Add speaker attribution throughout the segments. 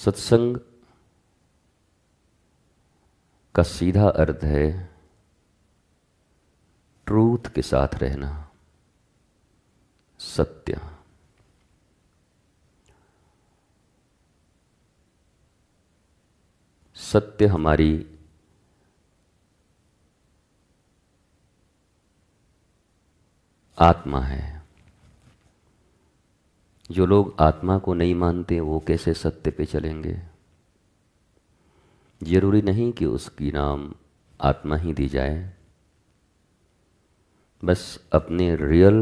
Speaker 1: सत्संग का सीधा अर्थ है ट्रूथ के साथ रहना, सत्य। सत्य हमारी आत्मा है। जो लोग आत्मा को नहीं मानते वो कैसे सत्य पे चलेंगे? जरूरी नहीं कि उसकी नाम आत्मा ही दी जाए, बस अपने रियल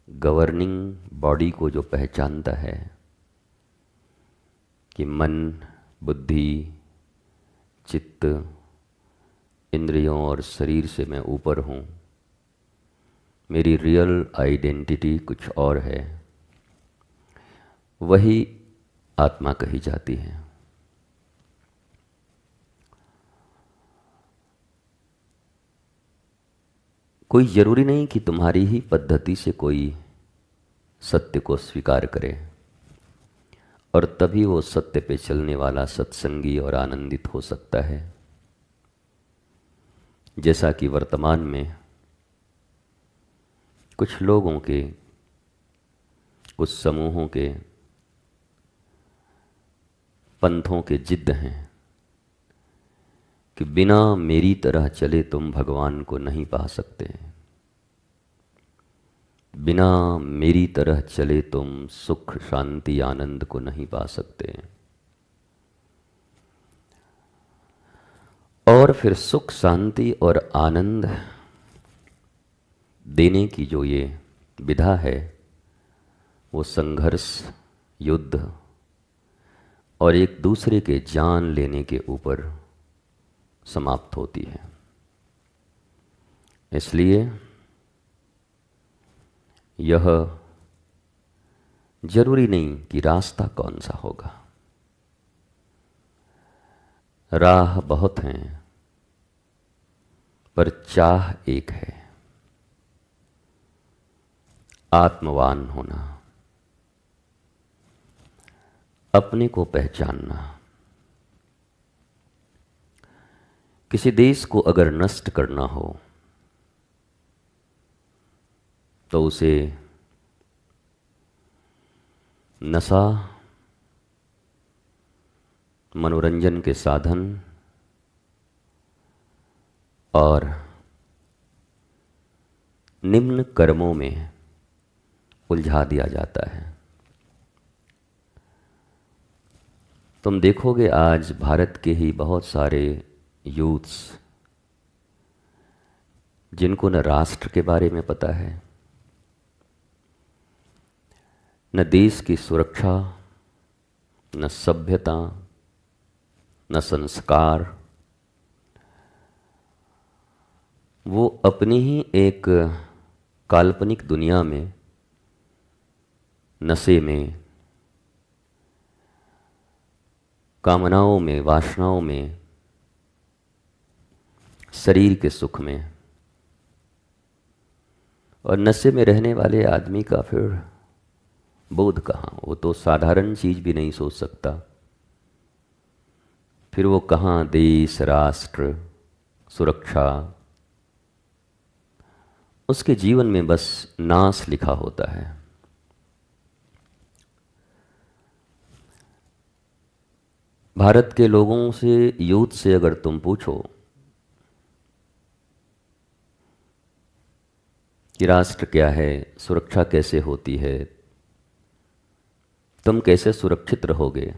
Speaker 1: गवर्निंग बॉडी को जो पहचानता है कि मन, बुद्धि, चित्त, इंद्रियों और शरीर से मैं ऊपर हूँ, मेरी रियल आइडेंटिटी कुछ और है, वही आत्मा कही जाती है। कोई जरूरी नहीं कि तुम्हारी ही पद्धति से कोई सत्य को स्वीकार करे और तभी वो सत्य पे चलने वाला सत्संगी और आनंदित हो सकता है। जैसा कि वर्तमान में कुछ लोगों के, कुछ समूहों के, पंथों के जिद हैं कि बिना मेरी तरह चले तुम भगवान को नहीं पा सकते, बिना मेरी तरह चले तुम सुख, शांति, आनंद को नहीं पा सकते। और फिर सुख, शांति और आनंद देने की जो ये विधा है, वो संघर्ष, युद्ध और एक दूसरे के जान लेने के ऊपर समाप्त होती है। इसलिए यह जरूरी नहीं कि रास्ता कौन सा होगा। राह बहुत हैं पर चाह एक है, आत्मवान होना, अपने को पहचानना। किसी देश को अगर नष्ट करना हो तो उसे नशा, मनोरंजन के साधन और निम्न कर्मों में उलझा दिया जाता है। तुम देखोगे आज भारत के ही बहुत सारे यूथ्स जिनको न राष्ट्र के बारे में पता है, न देश की सुरक्षा, न सभ्यता, न संस्कार, वो अपनी ही एक काल्पनिक दुनिया में, नशे में, कामनाओं में, वासनाओं में, शरीर के सुख में। और नशे में रहने वाले आदमी का फिर बोध कहाँ? वो तो साधारण चीज भी नहीं सोच सकता। फिर वो कहाँ देश, राष्ट्र, सुरक्षा? उसके जीवन में बस नाश लिखा होता है। भारत के लोगों से, यूथ से अगर तुम पूछो कि राष्ट्र क्या है, सुरक्षा कैसे होती है, तुम कैसे सुरक्षित रहोगे,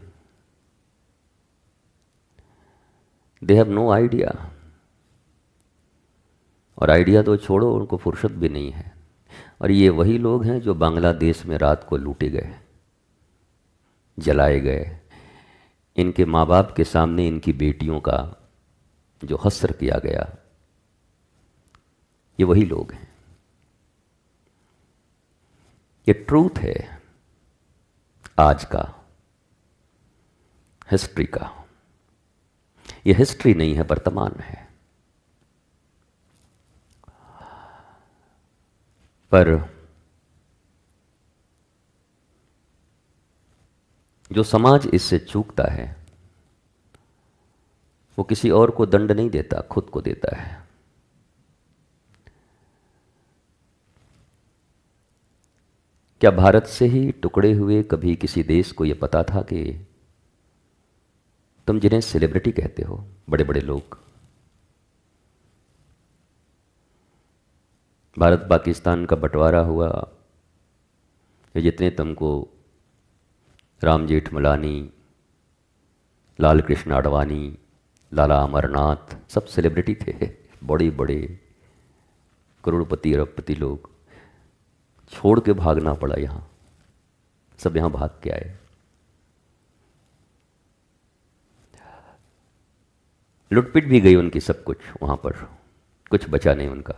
Speaker 1: दे हैव नो आइडिया। और आइडिया तो छोड़ो, उनको फुर्सत भी नहीं है। और ये वही लोग हैं जो बांग्लादेश में रात को लूटे गए, जलाए गए। इनके माँ बाप के सामने इनकी बेटियों का जो हस्र किया गया, ये वही लोग हैं। ये ट्रूथ है आज का, हिस्ट्री का। ये हिस्ट्री नहीं है, वर्तमान है। पर जो समाज इससे चूकता है वो किसी और को दंड नहीं देता, खुद को देता है। क्या भारत से ही टुकड़े हुए कभी किसी देश को यह पता था कि तुम जिन्हें सेलिब्रिटी कहते हो, बड़े बड़े लोग, भारत पाकिस्तान का बंटवारा हुआ, ये जितने तुमको राम जेठमलानी, लाल कृष्ण आडवाणी, लाला अमरनाथ, सब सेलिब्रिटी थे, बड़े बड़े करोड़पति अरबपति लोग, छोड़ के भागना पड़ा यहाँ, सब यहाँ भाग के आए। लुटपिट भी गई उनकी सब कुछ, वहां पर कुछ बचा नहीं उनका।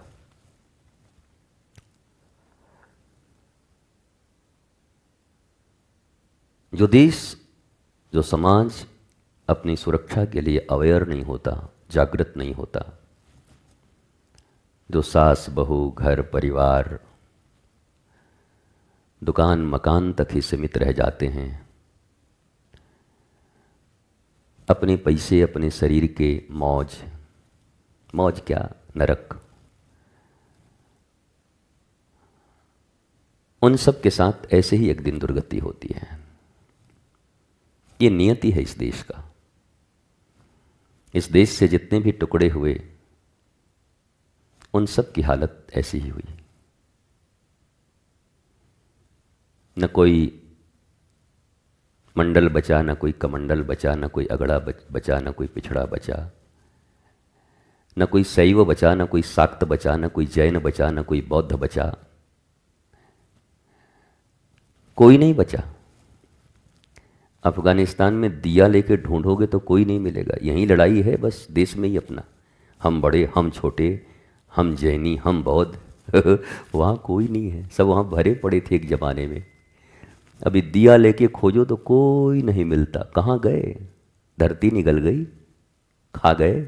Speaker 1: जो देश, जो समाज अपनी सुरक्षा के लिए अवेयर नहीं होता, जागृत नहीं होता, जो सास बहू घर परिवार दुकान मकान तक ही सीमित रह जाते हैं, अपने पैसे अपने शरीर के मौज, मौज क्या नरक, उन सब के साथ ऐसे ही एक दिन दुर्गति होती है। ये नियति है इस देश का। इस देश से जितने भी टुकड़े हुए उन सब की हालत ऐसी ही हुई। न कोई मंडल बचा, न कोई कमंडल बचा, न कोई अगड़ा बचा, न कोई पिछड़ा बचा, न कोई शैव बचा, न कोई शाक्त बचा, न कोई जैन बचा, न कोई बौद्ध बचा, कोई नहीं बचा। अफगानिस्तान में दिया लेके ढूंढोगे तो कोई नहीं मिलेगा। यहीं लड़ाई है बस, देश में ही अपना, हम बड़े हम छोटे, हम जैनी हम बौद्ध वहाँ कोई नहीं है, सब वहाँ भरे पड़े थे एक जमाने में। अभी दिया लेके खोजो तो कोई नहीं मिलता। कहाँ गए? धरती निगल गई, खा गए।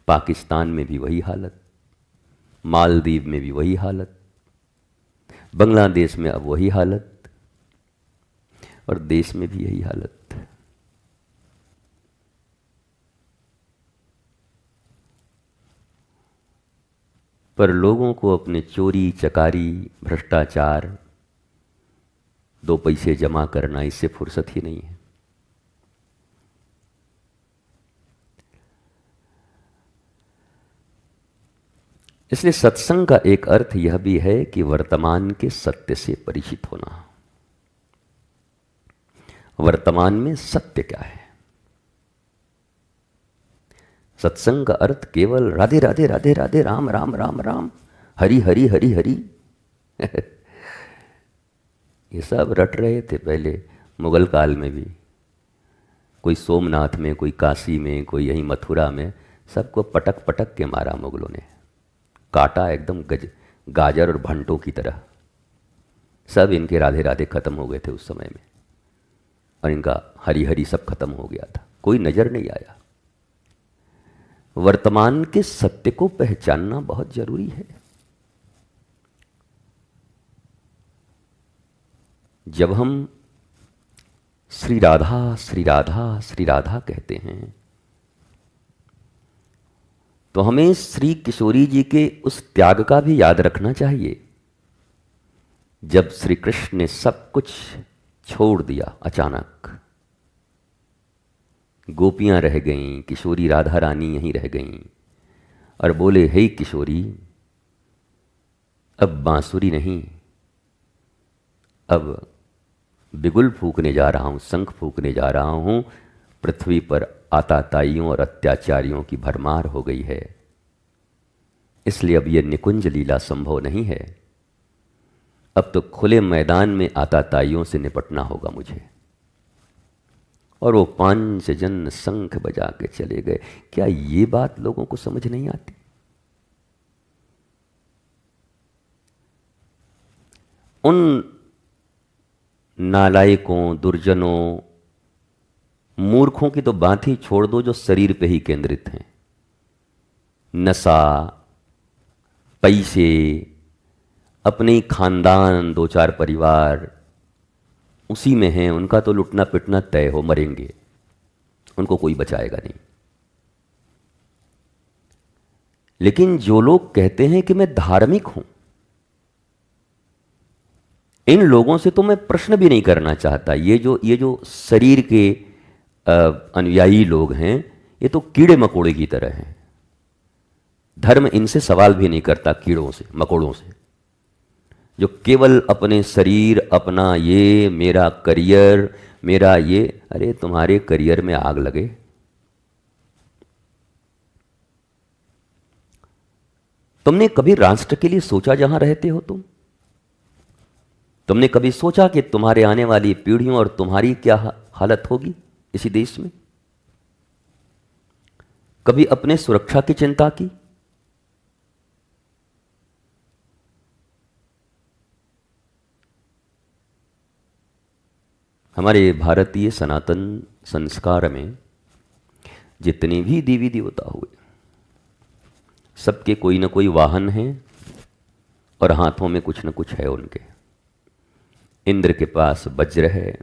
Speaker 1: पाकिस्तान में भी वही हालत, मालदीव में भी वही हालत, बांग्लादेश में अब वही हालत, और देश में भी यही हालत। पर लोगों को अपने चोरी चकारी भ्रष्टाचार, दो पैसे जमा करना, इससे फुर्सत ही नहीं है। इसलिए सत्संग का एक अर्थ यह भी है कि वर्तमान के सत्य से परिचित होना। वर्तमान में सत्य क्या है? सत्संग का अर्थ केवल राधे राधे राधे राधे, राम राम राम राम, हरि हरि हरि हरि ये सब रट रहे थे पहले मुगल काल में भी। कोई सोमनाथ में, कोई काशी में, कोई यहीं मथुरा में, सबको पटक पटक के मारा मुगलों ने, काटा एकदम गाजर और भंटों की तरह। सब इनके राधे राधे खत्म हो गए थे उस समय में, और इनका हरि हरि सब खत्म हो गया था, कोई नजर नहीं आया। वर्तमान के सत्य को पहचानना बहुत जरूरी है। जब हम श्री राधा श्री राधा श्री राधा कहते हैं तो हमें श्री किशोरी जी के उस त्याग का भी याद रखना चाहिए, जब श्री कृष्ण ने सब कुछ छोड़ दिया अचानक। गोपियां रह गईं, किशोरी राधा रानी यहीं रह गईं, और बोले, हे किशोरी, अब बांसुरी नहीं, अब बिगुल फूकने जा रहा हूं, शंख फूकने जा रहा हूं। पृथ्वी पर आताताइयों और अत्याचारियों की भरमार हो गई है, इसलिए अब यह निकुंज लीला संभव नहीं है। अब तो खुले मैदान में आताताइयों से निपटना होगा मुझे। और वो पांच जन शंख बजा के चले गए। क्या ये बात लोगों को समझ नहीं आती? उन नालायकों, दुर्जनों, मूर्खों की तो बात ही छोड़ दो जो शरीर पे ही केंद्रित हैं। नशा, पैसे, अपने ही खानदान, दो चार परिवार, उसी में हैं, उनका तो लुटना पिटना तय हो, मरेंगे, उनको कोई बचाएगा नहीं। लेकिन जो लोग कहते हैं कि मैं धार्मिक हूं, इन लोगों से तो मैं प्रश्न भी नहीं करना चाहता। ये जो शरीर के अनुयायी लोग हैं, ये तो कीड़े मकोड़े की तरह हैं। धर्म इनसे सवाल भी नहीं करता, कीड़ों से मकोड़ों से, जो केवल अपने शरीर, अपना ये मेरा करियर, मेरा ये। अरे तुम्हारे करियर में आग लगे, तुमने कभी राष्ट्र के लिए सोचा जहां रहते हो तुमने कभी सोचा कि तुम्हारे आने वाली पीढ़ियों और तुम्हारी क्या हालत होगी इसी देश में? कभी अपने सुरक्षा की चिंता की? हमारे भारतीय सनातन संस्कार में जितने भी देवी देवता हुए, सबके कोई ना कोई वाहन है और हाथों में कुछ न कुछ है उनके। इंद्र के पास वज्र है,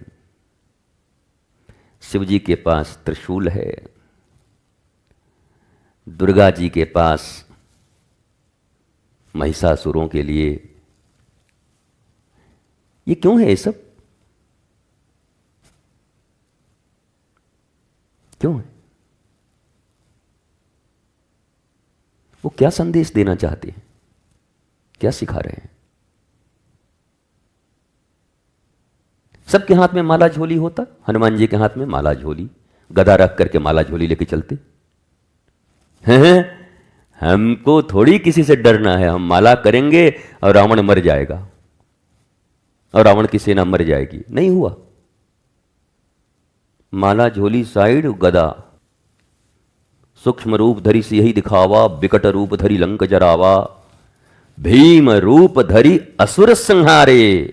Speaker 1: शिव जी के पास त्रिशूल है, दुर्गा जी के पास महिषासुरों के लिए। ये क्यों है? ये सब क्यों है? वो क्या संदेश देना चाहते हैं? क्या सिखा रहे हैं? सबके हाथ में माला झोली होता, हनुमान जी के हाथ में माला झोली, गदा रख करके माला झोली लेके चलते हैं। हमको थोड़ी किसी से डरना है, हम माला करेंगे और रावण मर जाएगा और रावण की सेना मर जाएगी। नहीं हुआ। माला झोली साइड, गदा सूक्ष्म रूप धरी सियहि दिखावा, बिकट रूप धरी लंक जरावा, भीम रूप धरी असुर संहारे,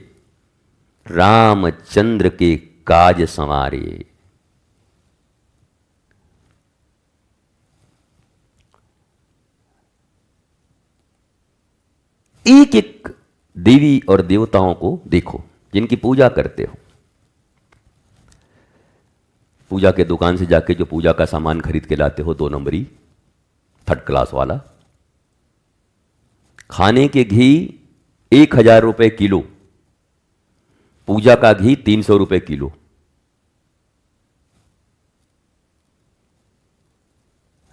Speaker 1: रामचंद्र के काज संवारे। एक एक देवी और देवताओं को देखो जिनकी पूजा करते हो। पूजा के दुकान से जाके जो पूजा का सामान खरीद के लाते हो, 2 नंबरी 3rd क्लास वाला। खाने के घी 1000 रुपए किलो, पूजा का घी 300 रुपए किलो।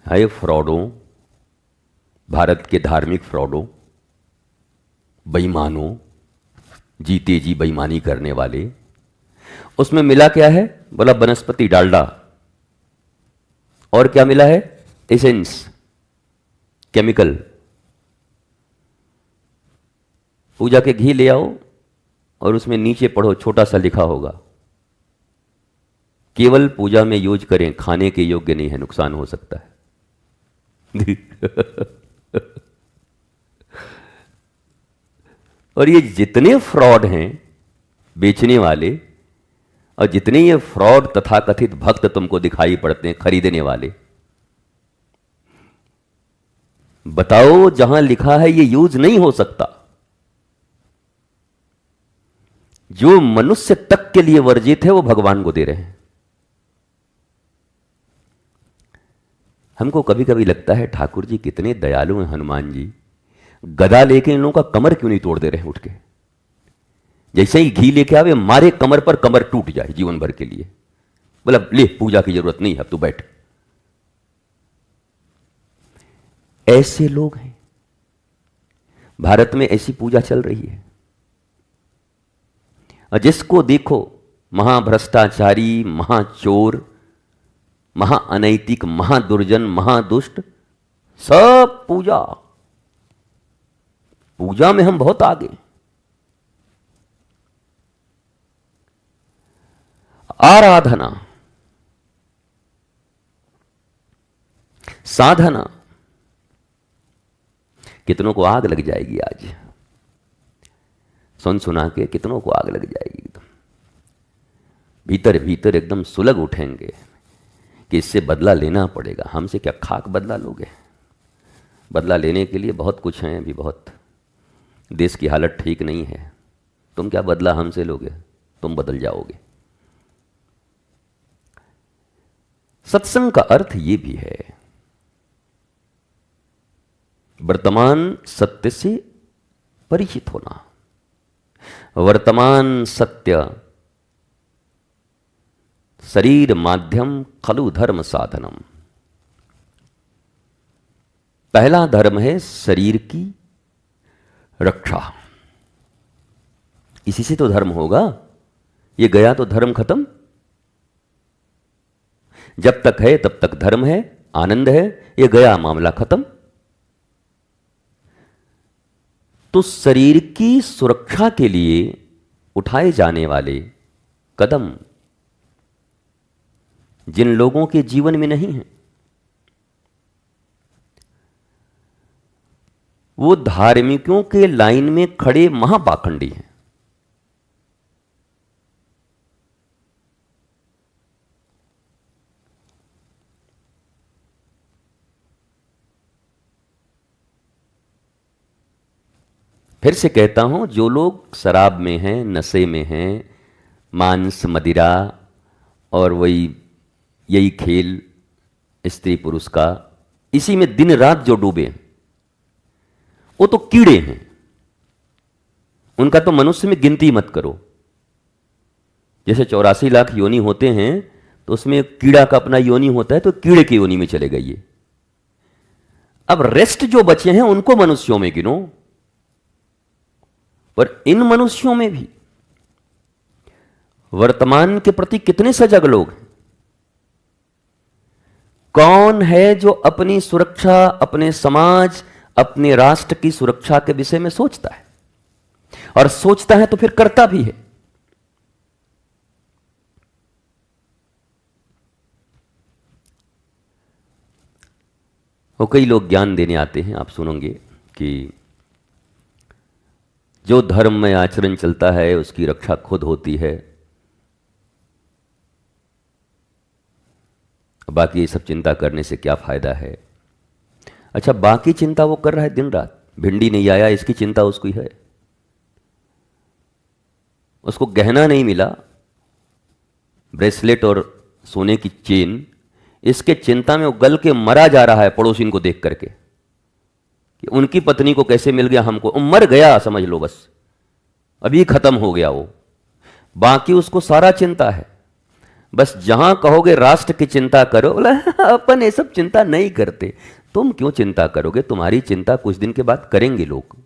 Speaker 1: है फ्रॉडों, भारत के धार्मिक फ्रॉडों, बेईमानों, जीते जी बेईमानी करने वाले। उसमें मिला क्या है? बोला वनस्पति डालडा। और क्या मिला है? Essence, chemical. पूजा के घी ले आओ और उसमें नीचे पढ़ो, छोटा सा लिखा होगा, केवल पूजा में यूज करें, खाने के योग्य नहीं है, नुकसान हो सकता है। और ये जितने फ्रॉड हैं बेचने वाले, और जितने ये फ्रॉड तथाकथित भक्त तुमको दिखाई पड़ते हैं खरीदने वाले, बताओ जहां लिखा है ये यूज नहीं हो सकता, जो मनुष्य तक के लिए वर्जित है वो भगवान को दे रहे हैं। हमको कभी कभी लगता है ठाकुर जी कितने दयालु हैं, हनुमान जी गदा लेके इन लोगों का कमर क्यों नहीं तोड़ दे रहे हैं उठ के? जैसे ही घी लेके आवे मारे कमर पर, कमर टूट जाए जीवन भर के लिए। बोला ले, पूजा की जरूरत नहीं है, अब तू बैठ। ऐसे लोग हैं भारत में, ऐसी पूजा चल रही है। और जिसको देखो महाभ्रष्टाचारी, महाचोर, महाअनैतिक, महादुर्जन, महादुष्ट, सब पूजा। पूजा में हम बहुत आगे। आराधना, साधना, कितनों को आग लग जाएगी आज सुन सुना के, कितनों को आग लग जाएगी। एकदम भीतर भीतर एकदम सुलग उठेंगे कि इससे बदला लेना पड़ेगा। हमसे क्या खाक बदला लोगे? बदला लेने के लिए बहुत कुछ है, अभी बहुत देश की हालत ठीक नहीं है। तुम क्या बदला हमसे लोगे? तुम बदल जाओगे। सत्संग का अर्थ ये भी है वर्तमान सत्य से परिचित होना। वर्तमान सत्य शरीर माध्यम खलु धर्म साधनम। पहला धर्म है शरीर की रक्षा। इसी से तो धर्म होगा। ये गया तो धर्म खत्म। जब तक है तब तक धर्म है, आनंद है। ये गया मामला खत्म। तो शरीर की सुरक्षा के लिए उठाए जाने वाले कदम जिन लोगों के जीवन में नहीं है, वो धार्मिकों के लाइन में खड़े महापाखंडी हैं। फिर से कहता हूं, जो लोग शराब में हैं, नशे में हैं, मांस मदिरा और यही खेल स्त्री पुरुष का, इसी में दिन रात जो डूबे हैं, वो तो कीड़े हैं। उनका तो मनुष्य में गिनती मत करो। जैसे 84 लाख योनि होते हैं तो उसमें कीड़ा का अपना योनि होता है, तो कीड़े की योनि में चले गए। अब रेस्ट जो बचे हैं उनको मनुष्यों में गिनो। पर इन मनुष्यों में भी वर्तमान के प्रति कितने सजग लोग हैं? कौन है जो अपनी सुरक्षा, अपने समाज, अपने राष्ट्र की सुरक्षा के विषय में सोचता है? और सोचता है तो फिर करता भी है। वो कई लोग ज्ञान देने आते हैं, आप सुनोगे कि जो धर्म में आचरण चलता है उसकी रक्षा खुद होती है, बाकी ये सब चिंता करने से क्या फायदा है। अच्छा, बाकी चिंता वो कर रहा है दिन रात। भिंडी नहीं आया इसकी चिंता उसको ही है। उसको गहना नहीं मिला, ब्रेसलेट और सोने की चेन, इसके चिंता में वो गल के मरा जा रहा है पड़ोसी को देख करके कि उनकी पत्नी को कैसे मिल गया हमको। मर गया समझ लो, बस अभी खत्म हो गया वो। बाकी उसको सारा चिंता है। बस जहां कहोगे राष्ट्र की चिंता करो, बोला अपन ये सब चिंता नहीं करते। तुम क्यों चिंता करोगे? तुम्हारी चिंता कुछ दिन के बाद करेंगे लोग।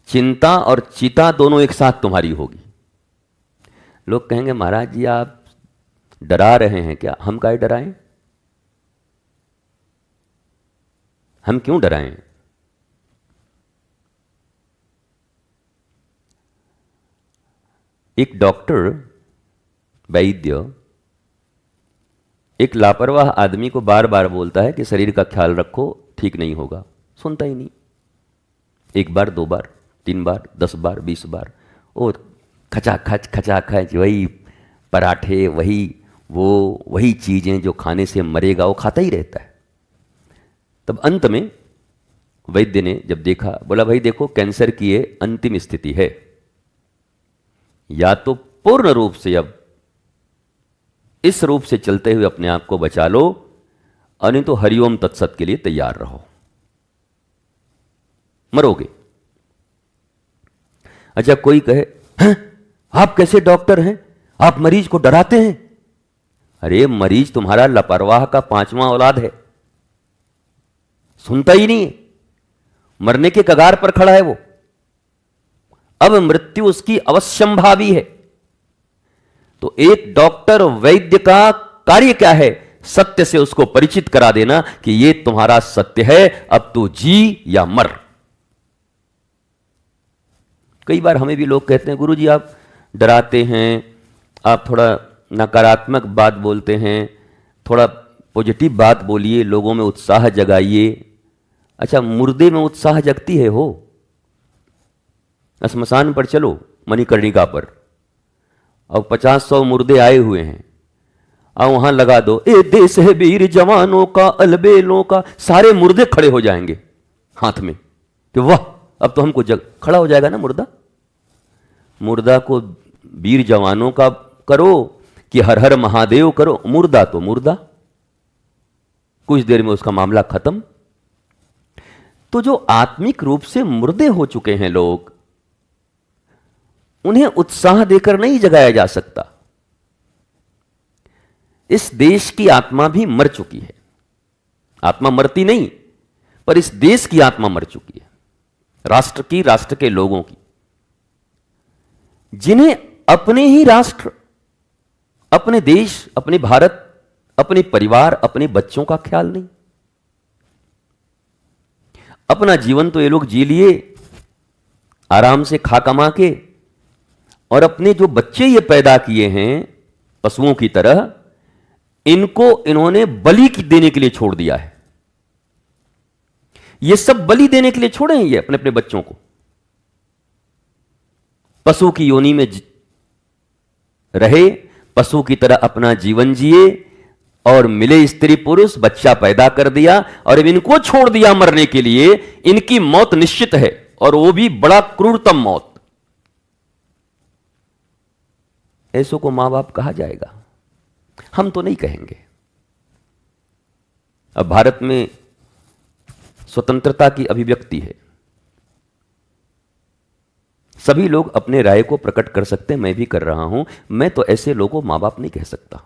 Speaker 1: चिंता और चिता दोनों एक साथ तुम्हारी होगी। लोग कहेंगे महाराज जी आप डरा रहे हैं क्या? हम काहे डराएं? हम क्यों डराएं? एक डॉक्टर, वैद्य, एक लापरवाह आदमी को बार बार बोलता है कि शरीर का ख्याल रखो, ठीक नहीं होगा। सुनता ही नहीं। एक बार, दो बार, 3 बार, 10 बार, 20 बार, और खचाखच वही पराठे, वही चीजें जो खाने से मरेगा वो खाता ही रहता है। तब अंत में वैद्य ने जब देखा, बोला भाई देखो कैंसर की ये अंतिम स्थिति है, या तो पूर्ण रूप से अब इस रूप से चलते हुए अपने आप को बचा लो, और नहीं तो हरिओम तत्सत के लिए तैयार रहो, मरोगे। अच्छा, कोई कहे आप कैसे डॉक्टर हैं, आप मरीज को डराते हैं? अरे मरीज तुम्हारा लापरवाह का 5वां औलाद है, सुनता ही नहीं है, मरने के कगार पर खड़ा है वो। अब मृत्यु उसकी अवश्यंभावी है। तो एक डॉक्टर वैद्य का कार्य क्या है? सत्य से उसको परिचित करा देना कि ये तुम्हारा सत्य है, अब तू जी या मर। कई बार हमें भी लोग कहते हैं गुरुजी आप डराते हैं, आप थोड़ा नकारात्मक बात बोलते हैं, थोड़ा पॉजिटिव बात बोलिए, लोगों में उत्साह जगाइए। अच्छा, मुर्दे में उत्साह जगती है हो? श्मशान पर चलो, मणिकर्णिका पर, और 50-100 मुर्दे आए हुए हैं, और वहां लगा दो ए देश है वीर जवानों का, अलबेलों का, सारे मुर्दे खड़े हो जाएंगे हाथ में कि वाह अब तो हमको खड़ा हो जाएगा ना मुर्दा। मुर्दा को वीर जवानों का करो कि हर हर महादेव करो, मुर्दा तो मुर्दा, कुछ देर में उसका मामला खत्म। तो जो आत्मिक रूप से मुर्दे हो चुके हैं लोग, उन्हें उत्साह देकर नहीं जगाया जा सकता। इस देश की आत्मा भी मर चुकी है। आत्मा मरती नहीं, पर इस देश की आत्मा मर चुकी है, राष्ट्र की, राष्ट्र के लोगों की, जिन्हें अपने ही राष्ट्र, अपने देश, अपने भारत, अपने परिवार, अपने बच्चों का ख्याल नहीं। अपना जीवन तो ये लोग जी लिए आराम से खा कमा के, और अपने जो बच्चे ये पैदा किए हैं पशुओं की तरह, इनको इन्होंने बलि देने के लिए छोड़ दिया है। ये सब बलि देने के लिए छोड़े हैं ये अपने अपने बच्चों को। पशु की योनि में रहे, पशु की तरह अपना जीवन जिए, और मिले स्त्री पुरुष, बच्चा पैदा कर दिया, और अब इनको छोड़ दिया मरने के लिए। इनकी मौत निश्चित है, और वो भी बड़ा क्रूरतम मौत। ऐसों को मां बाप कहा जाएगा? हम तो नहीं कहेंगे। अब भारत में स्वतंत्रता की अभिव्यक्ति है, सभी लोग अपने राय को प्रकट कर सकते हैं, मैं भी कर रहा हूं। मैं तो ऐसे लोगों को मां बाप नहीं कह सकता।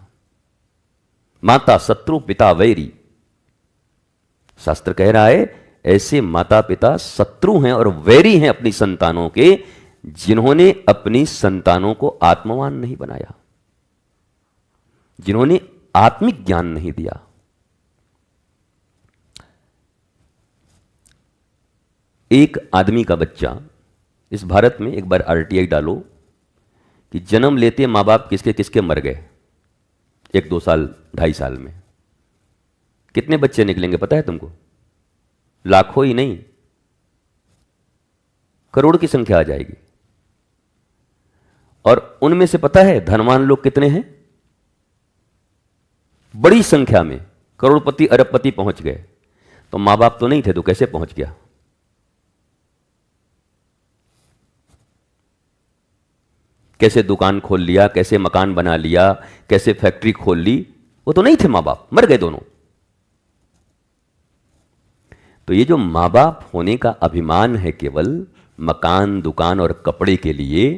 Speaker 1: माता शत्रु पिता वैरी, शास्त्र कह रहा है ऐसे माता पिता शत्रु हैं और वैरी हैं अपनी संतानों के, जिन्होंने अपनी संतानों को आत्मवान नहीं बनाया, जिन्होंने आत्मिक ज्ञान नहीं दिया। एक आदमी का बच्चा, इस भारत में एक बार आरटीआई डालो कि जन्म लेते मां बाप किसके किसके मर गए, 1-2 साल 2.5 साल में कितने बच्चे निकलेंगे पता है तुमको? लाखों ही नहीं, करोड़ की संख्या आ जाएगी। और उनमें से पता है धनवान लोग कितने हैं? बड़ी संख्या में, करोड़पति अरबपति पहुंच गए। तो मां बाप तो नहीं थे, तो कैसे पहुंच गया? कैसे दुकान खोल लिया, कैसे मकान बना लिया, कैसे फैक्ट्री खोल ली? वो तो नहीं थे मां बाप, मर गए दोनों। तो ये जो मां बाप होने का अभिमान है केवल मकान, दुकान और कपड़े के लिए,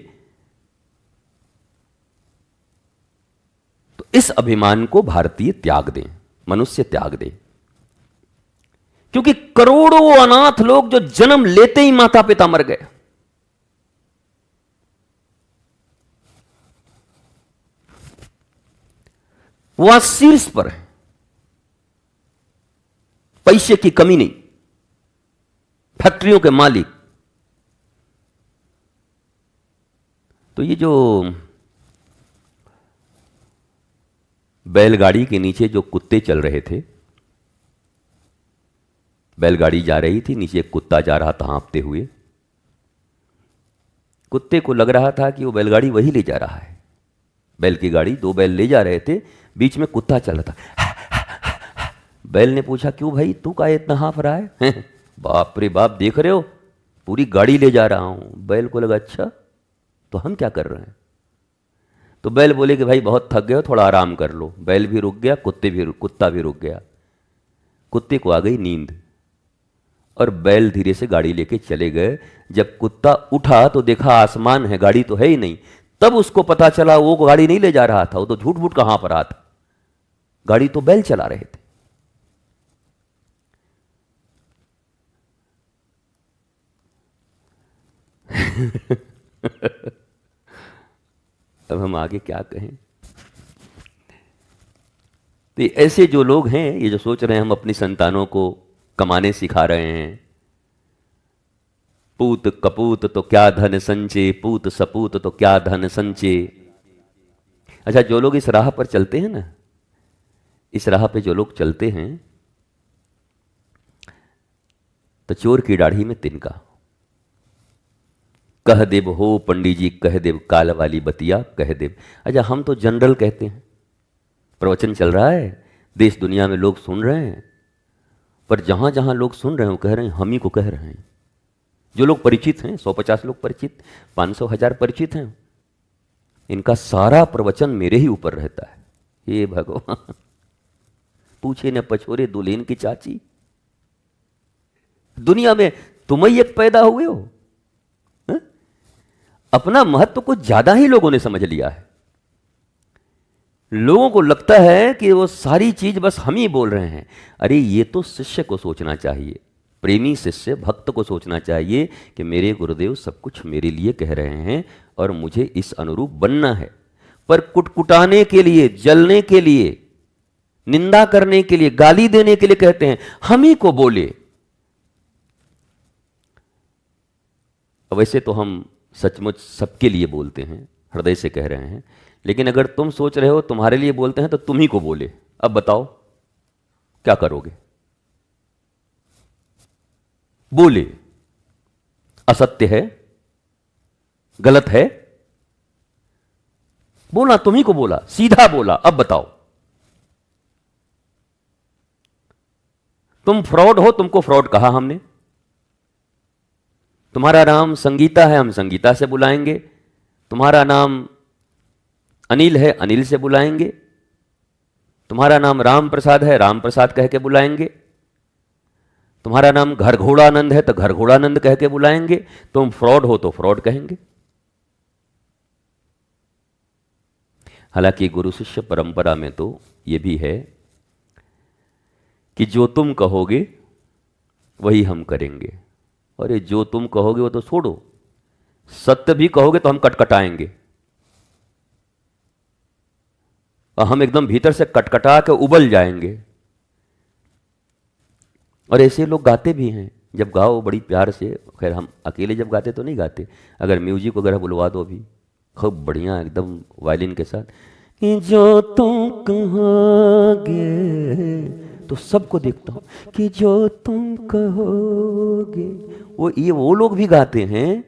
Speaker 1: तो इस अभिमान को भारतीय त्याग दें, मनुष्य त्याग दे। क्योंकि करोड़ों अनाथ लोग जो जन्म लेते ही माता पिता मर गए, वो आज शीर्ष पर है, पैसे की कमी नहीं, फैक्ट्रियों के मालिक। तो ये जो बैलगाड़ी के नीचे जो कुत्ते चल रहे थे, बैलगाड़ी जा रही थी, नीचे एक कुत्ता जा रहा था हाँफते हुए। कुत्ते को लग रहा था कि वो बैलगाड़ी वही ले जा रहा है। बैल की गाड़ी 2 बैल ले जा रहे थे, बीच में कुत्ता चल रहा था। बैल ने पूछा क्यों भाई, तू का इतना हाँफ रहा है? बाप रे बाप, देख रहे हो पूरी गाड़ी ले जा रहा हूं। बैल को लगा अच्छा तो हम क्या कर रहे हैं? तो बैल बोले कि भाई बहुत थक गए हो, थोड़ा आराम कर लो। बैल भी रुक गया, कुत्ता भी रुक गया। कुत्ते को आ गई नींद और बैल धीरे से गाड़ी लेके चले गए। जब कुत्ता उठा तो देखा आसमान है, गाड़ी तो है ही नहीं। तब उसको पता चला वो गाड़ी नहीं ले जा रहा था, वो तो झूठ मूठ कहां पर रहा था, गाड़ी तो बैल चला रहे थे। अब हम आगे क्या कहें? तो ऐसे जो लोग हैं, ये जो सोच रहे हैं हम अपनी संतानों को कमाने सिखा रहे हैं, पूत कपूत तो क्या धन संचे, पूत सपूत तो क्या धन संचे। अच्छा, जो लोग इस राह पर चलते हैं ना, इस राह पे जो लोग चलते हैं, तो चोर की दाढ़ी में तिनका, कह देव हो पंडित जी, कह देव काल वाली बतिया कह देव। अच्छा, हम तो जनरल कहते हैं, प्रवचन चल रहा है, देश दुनिया में लोग सुन रहे हैं, पर जहां जहां लोग सुन रहे हैं वो कह रहे हैं हम ही को कह रहे हैं। जो लोग परिचित हैं, 150 लोग परिचित, 500 1000 परिचित हैं, इनका सारा प्रवचन मेरे ही ऊपर रहता है। हे भगवान, पूछे न पछोरे दुल्हन की चाची, दुनिया में तुम ही एक पैदा हुए हो। है? अपना महत्व कुछ ज्यादा ही लोगों ने समझ लिया है। लोगों को लगता है कि वो सारी चीज बस हम ही बोल रहे हैं। अरे ये तो शिष्य को सोचना चाहिए, प्रेमी शिष्य भक्त को सोचना चाहिए कि मेरे गुरुदेव सब कुछ मेरे लिए कह रहे हैं और मुझे इस अनुरूप बनना है। पर कुटकुटाने के लिए, जलने के लिए, निंदा करने के लिए, गाली देने के लिए कहते हैं हम ही को बोले। वैसे तो हम सचमुच सबके लिए बोलते हैं, हृदय से कह रहे हैं, लेकिन अगर तुम सोच रहे हो तुम्हारे लिए बोलते हैं तो तुम ही को बोले। अब बताओ क्या करोगे? बोले असत्य है, गलत है, बोला तुम ही को बोला, सीधा बोला। अब बताओ, तुम फ्रॉड हो, तुमको फ्रॉड कहा हमने। तुम्हारा नाम संगीता है, हम संगीता से बुलाएंगे। तुम्हारा नाम अनिल है, अनिल से बुलाएंगे। तुम्हारा नाम राम प्रसाद है, राम प्रसाद कह के बुलाएंगे। तुम्हारा नाम घर घोड़ानंद है तो घर घोड़ानंद कह के बुलाएंगे। तुम फ्रॉड हो तो फ्रॉड कहेंगे। हालांकि गुरु शिष्य परंपरा में तो यह भी है कि जो तुम कहोगे वही हम करेंगे। अरे जो तुम कहोगे वो तो छोड़ो, सत्य भी कहोगे तो हम कटकटाएंगे और हम एकदम भीतर से कटकटा के उबल जाएंगे। और ऐसे लोग गाते भी हैं, जब गाओ बड़ी प्यार से। खैर हम अकेले जब गाते तो नहीं गाते, अगर म्यूजिक वगैरह बुलवा दो भी खूब बढ़िया एकदम वायलिन के साथ, कि जो तुम कहोगे, तो सबको देखता हूं कि जो तुम कहोगे। वो लोग भी गाते हैं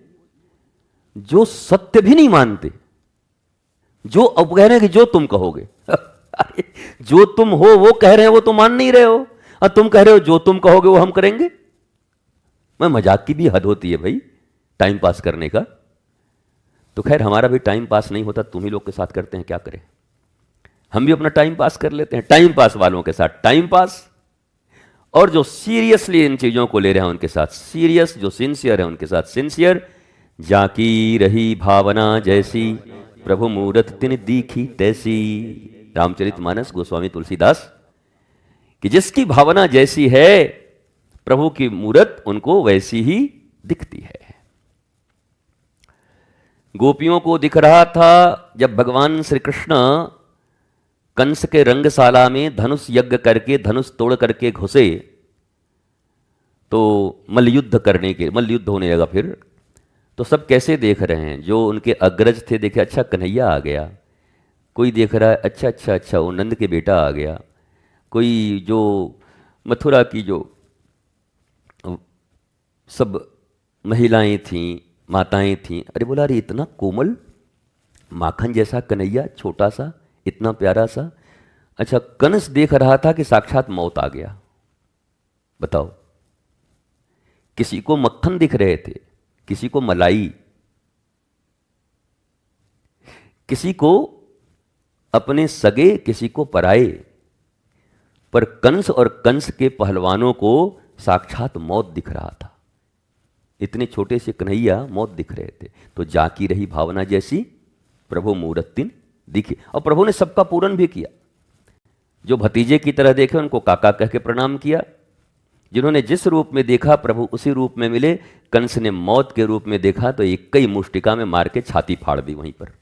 Speaker 1: जो सत्य भी नहीं मानते, जो अब कह रहे हैं कि जो तुम कहोगे। जो तुम हो वो कह रहे हैं, वो तो मान नहीं रहे हो, और तुम कह रहे हो जो तुम कहोगे वो हम करेंगे। मैं मजाक की भी हद होती है भाई, टाइम पास करने का। तो खैर हमारा भी टाइम पास नहीं होता, तुम ही लोग के साथ करते हैं, क्या करें। हम भी अपना टाइम पास कर लेते हैं, टाइम पास वालों के साथ टाइम पास, और जो सीरियसली इन चीजों को ले रहे हैं उनके साथ सीरियस, जो सिंसियर है उनके साथ सिंसियर। जाकी रही भावना जैसी, प्रभु मूरत तिन दीखी तैसी। रामचरितमानस गोस्वामी तुलसीदास, कि जिसकी भावना जैसी है प्रभु की मूरत उनको वैसी ही दिखती है। गोपियों को दिख रहा था जब भगवान श्री कृष्ण कंस के रंगशाला में धनुष यज्ञ करके, धनुष तोड़ करके घुसे, तो मल्लयुद्ध करने के, मल्लयुद्ध होने लगा। फिर तो सब कैसे देख रहे हैं, जो उनके अग्रज थे देखे अच्छा कन्हैया आ गया, कोई देख रहा है अच्छा अच्छा अच्छा वो नंद के बेटा आ गया, कोई जो मथुरा की जो सब महिलाएं थीं, माताएं थीं, अरे बोला अरे इतना कोमल माखन जैसा कन्हैया, छोटा सा, इतना प्यारा सा। अच्छा कंस देख रहा था कि साक्षात मौत आ गया। बताओ, किसी को मक्खन दिख रहे थे, किसी को मलाई, किसी को अपने सगे, किसी को पराए, पर कंस और कंस के पहलवानों को साक्षात मौत दिख रहा था। इतने छोटे से कन्हैया मौत दिख रहे थे। तो जाकी रही भावना जैसी, प्रभु मूरतिन दिखे। और प्रभु ने सबका पूर्ण भी किया। जो भतीजे की तरह देखे उनको काका कह के प्रणाम किया, जिन्होंने जिस रूप में देखा प्रभु उसी रूप में मिले। कंस ने मौत के रूप में देखा तो एक कई मुष्टिका में मार के छाती फाड़ दी, वहीं पर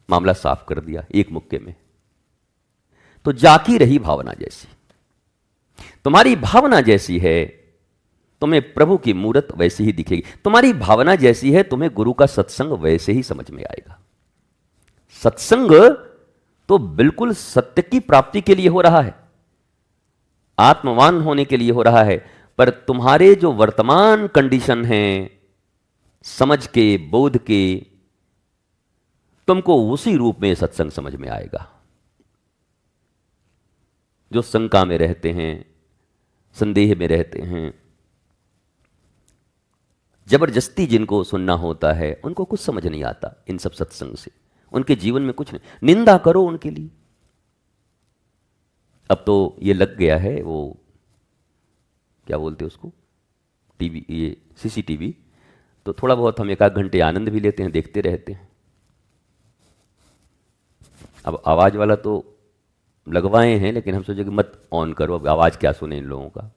Speaker 1: मामला साफ कर दिया एक मुक्के में। तो जाकी रही भावना जैसी, तुम्हारी भावना जैसी है तुम्हें प्रभु की मूरत वैसी ही दिखेगी। तुम्हारी भावना जैसी है तुम्हें गुरु का सत्संग वैसे ही समझ में आएगा। सत्संग तो बिल्कुल सत्य की प्राप्ति के लिए हो रहा है, आत्मवान होने के लिए हो रहा है, पर तुम्हारे जो वर्तमान कंडीशन हैं समझ के, बोध के, तुमको उसी रूप में सत्संग समझ में आएगा। जो शंका में रहते हैं, संदेह में रहते हैं, जबरदस्ती जिनको सुनना होता है उनको कुछ समझ नहीं आता इन सब सत्संग से, उनके जीवन में कुछ नहीं, निंदा करो उनके लिए। अब तो ये लग गया है वो क्या बोलते हैं उसको, टीवी, ये सीसीटीवी, तो थोड़ा बहुत हम एक आध घंटे आनंद भी लेते हैं, देखते रहते हैं। अब आवाज वाला तो लगवाए हैं, लेकिन हम सोचे कि मत ऑन करो, अब आवाज क्या सुने इन लोगों का,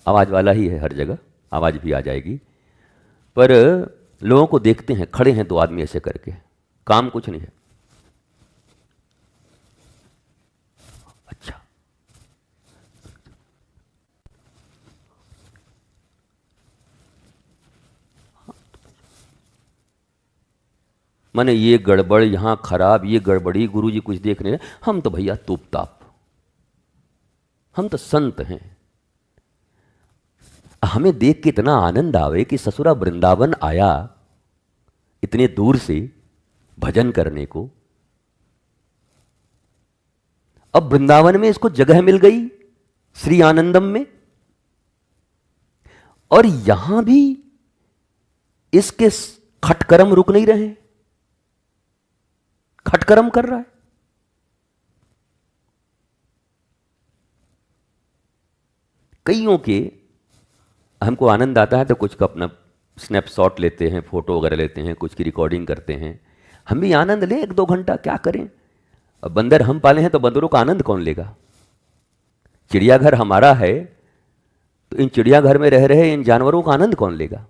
Speaker 1: आवाज वाला ही है हर जगह, आवाज भी आ जाएगी। पर लोगों को देखते हैं, खड़े हैं दो आदमी ऐसे करके, काम कुछ नहीं है। अच्छा, माने ये गड़बड़ यहां खराब, ये गड़बड़ी, गुरुजी कुछ देख रहे हैं, हम तो भैया तूप ताप, हम तो संत हैं। हमें देख के इतना आनंद आवे कि ससुरा वृंदावन आया इतने दूर से भजन करने को, अब वृंदावन में इसको जगह मिल गई श्री आनंदम में, और यहां भी इसके खटकर्म रुक नहीं रहे, खटकर्म कर रहा है। कईयों के हमको आनंद आता है तो कुछ का अपना स्नैपशॉट लेते हैं, फोटो वगैरह लेते हैं, कुछ की रिकॉर्डिंग करते हैं। हम भी आनंद लें एक दो घंटा, क्या करें। अब बंदर हम पाले हैं तो बंदरों का आनंद कौन लेगा। चिड़ियाघर हमारा है तो इन चिड़ियाघर में रह रहे इन जानवरों का आनंद कौन लेगा,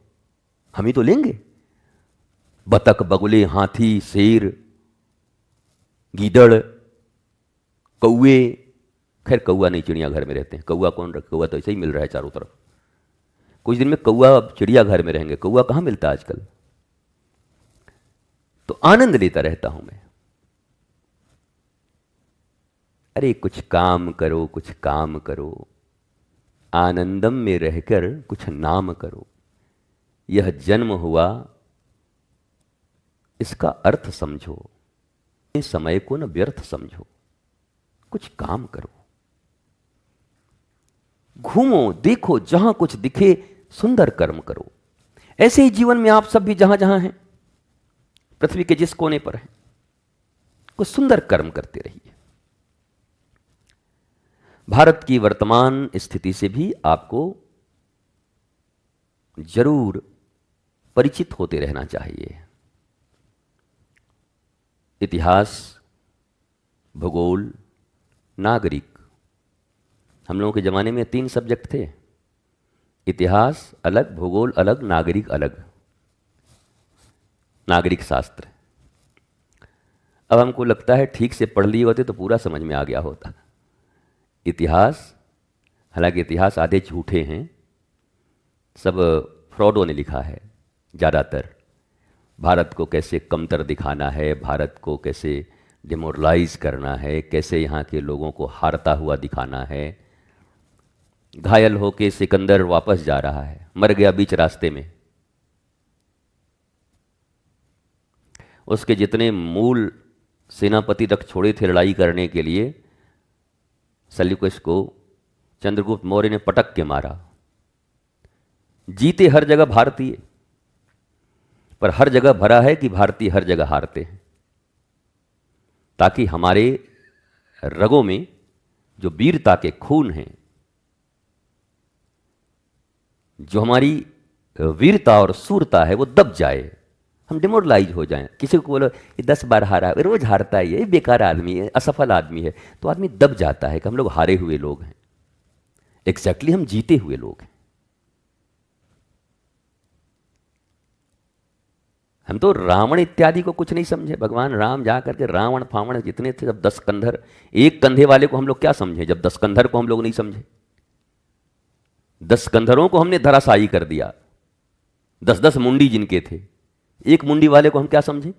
Speaker 1: हम ही तो लेंगे। बतख, बगुले, हाथी, शेर, गीदड़, कौए, खैर कौआ नहीं चिड़ियाघर में रहते हैं, कौआ कौन रखे, कौआ तो ऐसे ही मिल रहा है चारों तरफ। कुछ दिन में कौआ अब चिड़ियाघर में रहेंगे, कौआ कहां मिलता है आजकल। तो आनंद लेता रहता हूं मैं। अरे कुछ काम करो, कुछ काम करो, आनंदम में रहकर कुछ नाम करो। यह जन्म हुआ इसका अर्थ समझो, इस समय को न व्यर्थ समझो, कुछ काम करो। घूमो, देखो, जहां कुछ दिखे सुंदर कर्म करो। ऐसे ही जीवन में आप सब भी जहां जहां हैं, पृथ्वी के जिस कोने पर हैं, कुछ सुंदर कर्म करते रहिए। भारत की वर्तमान स्थिति से भी आपको जरूर परिचित होते रहना चाहिए। इतिहास, भूगोल, नागरिक, हम लोगों के ज़माने में 3 सब्जेक्ट थे, इतिहास अलग, भूगोल अलग, नागरिक अलग, नागरिक शास्त्र। अब हमको लगता है ठीक से पढ़ लिए होते तो पूरा समझ में आ गया होता। इतिहास, हालांकि इतिहास आधे झूठे हैं, सब फ्रॉडों ने लिखा है ज़्यादातर। भारत को कैसे कमतर दिखाना है, भारत को कैसे डिमोरलाइज करना है, कैसे यहाँ के लोगों को हारता हुआ दिखाना है। घायल होके सिकंदर वापस जा रहा है, मर गया बीच रास्ते में। उसके जितने मूल सेनापति तक छोड़े थे लड़ाई करने के लिए, सल्यूकस को चंद्रगुप्त मौर्य ने पटक के मारा। जीते हर जगह भारतीय, पर हर जगह भरा है कि भारतीय हर जगह हारते हैं, ताकि हमारे रगों में जो वीरता के खून हैं, जो हमारी वीरता और सूरता है, वो दब जाए, हम डिमोरलाइज हो जाएं। किसी को बोलो ये 10 बार हारा है, रोज हारता है, ये बेकार आदमी है, असफल आदमी है, तो आदमी दब जाता है कि हम लोग हारे हुए लोग हैं। एग्जैक्टली हम जीते हुए लोग हैं। हम तो रावण इत्यादि को कुछ नहीं समझे। भगवान राम जा करके रावण फावण जितने थे, जब 10 कंधर, एक कंधे वाले को हम लोग क्या समझे जब 10 कंधर को हम लोग नहीं समझे। 10 कंधरों को हमने धराशायी कर दिया। 10-10 मुंडी जिनके थे, एक मुंडी वाले को हम क्या समझे।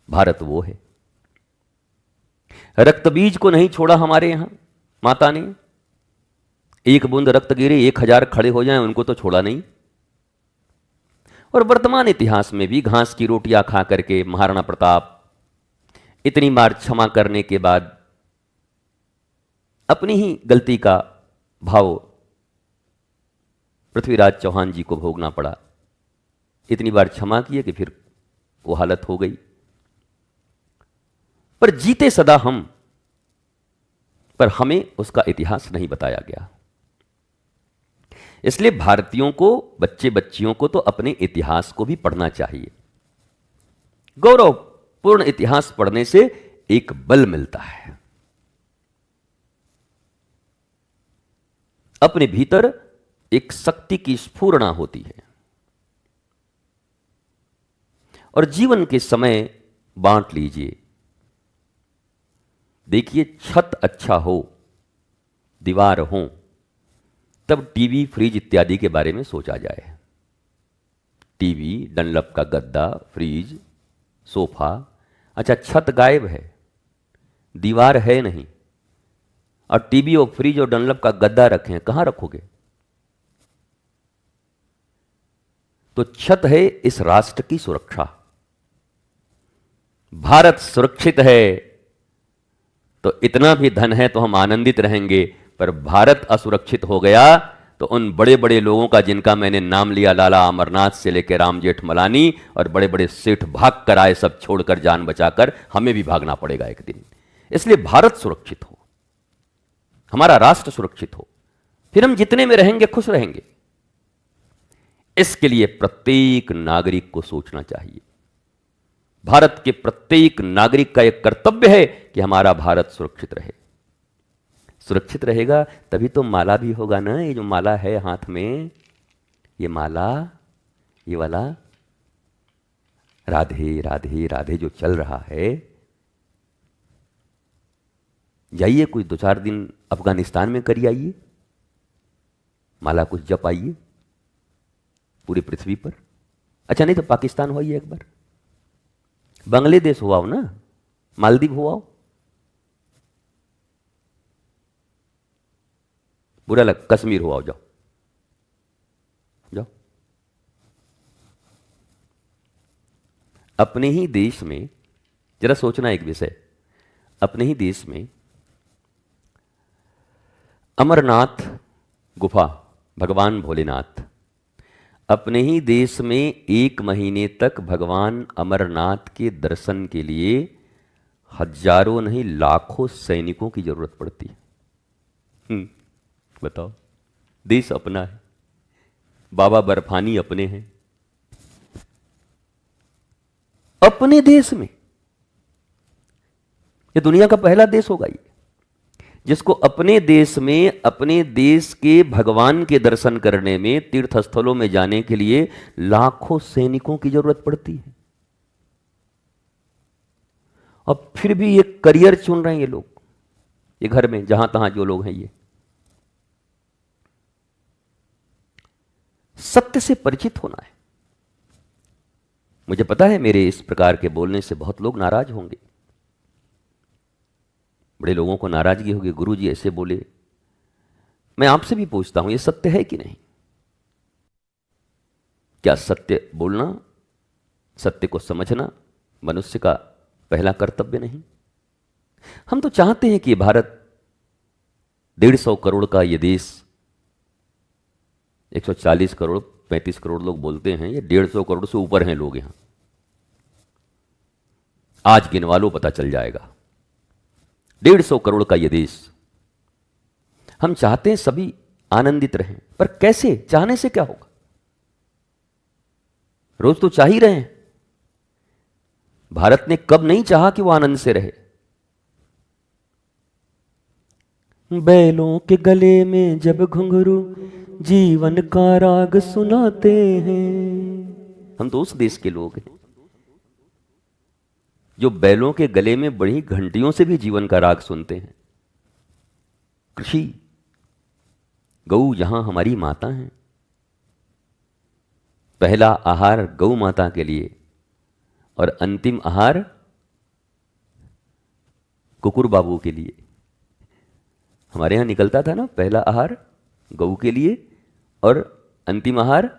Speaker 1: भारत वो है। रक्त बीज को नहीं छोड़ा हमारे यहां माता ने। एक बूंद रक्त गिरे 1000 खड़े हो जाएं, उनको तो छोड़ा नहीं। और वर्तमान इतिहास में भी घास की रोटियां खा करके महाराणा प्रताप इतनी बार क्षमा करने के बाद अपनी ही गलती का भाव पृथ्वीराज चौहान जी को भोगना पड़ा। इतनी बार क्षमा किए कि फिर वो हालत हो गई। पर जीते सदा हम, पर हमें उसका इतिहास नहीं बताया गया। इसलिए भारतीयों को, बच्चे बच्चियों को तो अपने इतिहास को भी पढ़ना चाहिए। गौरवपूर्ण इतिहास पढ़ने से एक बल मिलता है, अपने भीतर एक शक्ति की स्फुरणा होती है। और जीवन के समय बांट लीजिए। देखिए, छत अच्छा हो, दीवार हो, तब टीवी, फ्रिज इत्यादि के बारे में सोचा जाए। टीवी, डनलप का गद्दा, फ्रिज, सोफा, अच्छा छत गायब है, दीवार है नहीं, और टीवी और फ्रिज और डनलप का गद्दा रखे हैं, कहां रखोगे? तो छत है इस राष्ट्र की सुरक्षा। भारत सुरक्षित है तो इतना भी धन है तो हम आनंदित रहेंगे, पर भारत असुरक्षित हो गया तो उन बड़े बड़े लोगों का, जिनका मैंने नाम लिया, लाला अमरनाथ से लेकर राम जेठमलानी और बड़े बड़े सेठ भाग कर आए, सब छोड़कर जान बचाकर, हमें भी भागना पड़ेगा एक दिन। इसलिए भारत सुरक्षित हो, हमारा राष्ट्र सुरक्षित हो, फिर हम जितने में रहेंगे खुश रहेंगे। इसके लिए प्रत्येक नागरिक को सोचना चाहिए। भारत के प्रत्येक नागरिक का एक कर्तव्य है कि हमारा भारत सुरक्षित रहे। सुरक्षित रहेगा तभी तो माला भी होगा ना। ये जो माला है हाथ में, ये माला, ये वाला राधे राधे राधे जो चल रहा है, जाइए कोई 2-4 दिन अफगानिस्तान में करिए, आइए माला कुछ जप आइए पूरी पृथ्वी पर। अच्छा नहीं तो पाकिस्तान हो आइए एक बार, बांग्लादेश हुआ हो ना, मालदीव हुआ हो, बुरा लग, कश्मीर हुआ हो, जाओ जाओ। अपने ही देश में जरा सोचना एक विषय, अपने ही देश में अमरनाथ गुफा, भगवान भोलेनाथ, अपने ही देश में 1 महीने तक भगवान अमरनाथ के दर्शन के लिए हजारों नहीं लाखों सैनिकों की जरूरत पड़ती है। बताओ, देश अपना है, बाबा बर्फानी अपने हैं, अपने देश में। ये दुनिया का पहला देश होगा ये, जिसको अपने देश में, अपने देश के भगवान के दर्शन करने में, तीर्थ स्थलों में जाने के लिए लाखों सैनिकों की जरूरत पड़ती है। और फिर भी ये करियर चुन रहे हैं ये लोग, ये घर में जहां तहां जो लोग हैं, ये सत्य से परिचित होना है। मुझे पता है मेरे इस प्रकार के बोलने से बहुत लोग नाराज होंगे, बड़े लोगों को नाराजगी होगी, गुरु जी ऐसे बोले। मैं आपसे भी पूछता हूं, यह सत्य है कि नहीं? क्या सत्य बोलना, सत्य को समझना मनुष्य का पहला कर्तव्य नहीं? हम तो चाहते हैं कि भारत 150 करोड़ का ये देश, 140 करोड़ 35 करोड़ लोग बोलते हैं, ये 150 करोड़ से ऊपर हैं लोग यहां। आज गिनवा लो, पता चल जाएगा। 150 करोड़ का ये देश, हम चाहते हैं सभी आनंदित रहें, पर कैसे? चाहने से क्या होगा? रोज तो चाह ही रहे हैं। भारत ने कब नहीं चाहा कि वो आनंद से रहे? बैलों के गले में जब घुंघरू जीवन का राग सुनाते हैं। हम तो उस देश के लोग हैं जो बैलों के गले में बड़ी घंटियों से भी जीवन का राग सुनते हैं। कृषि, गौ जहां हमारी माता है, पहला आहार गौ माता के लिए और अंतिम आहार कुकुर बाबू के लिए। हमारे यहां निकलता था ना, पहला आहार गौ के लिए और अंतिम आहार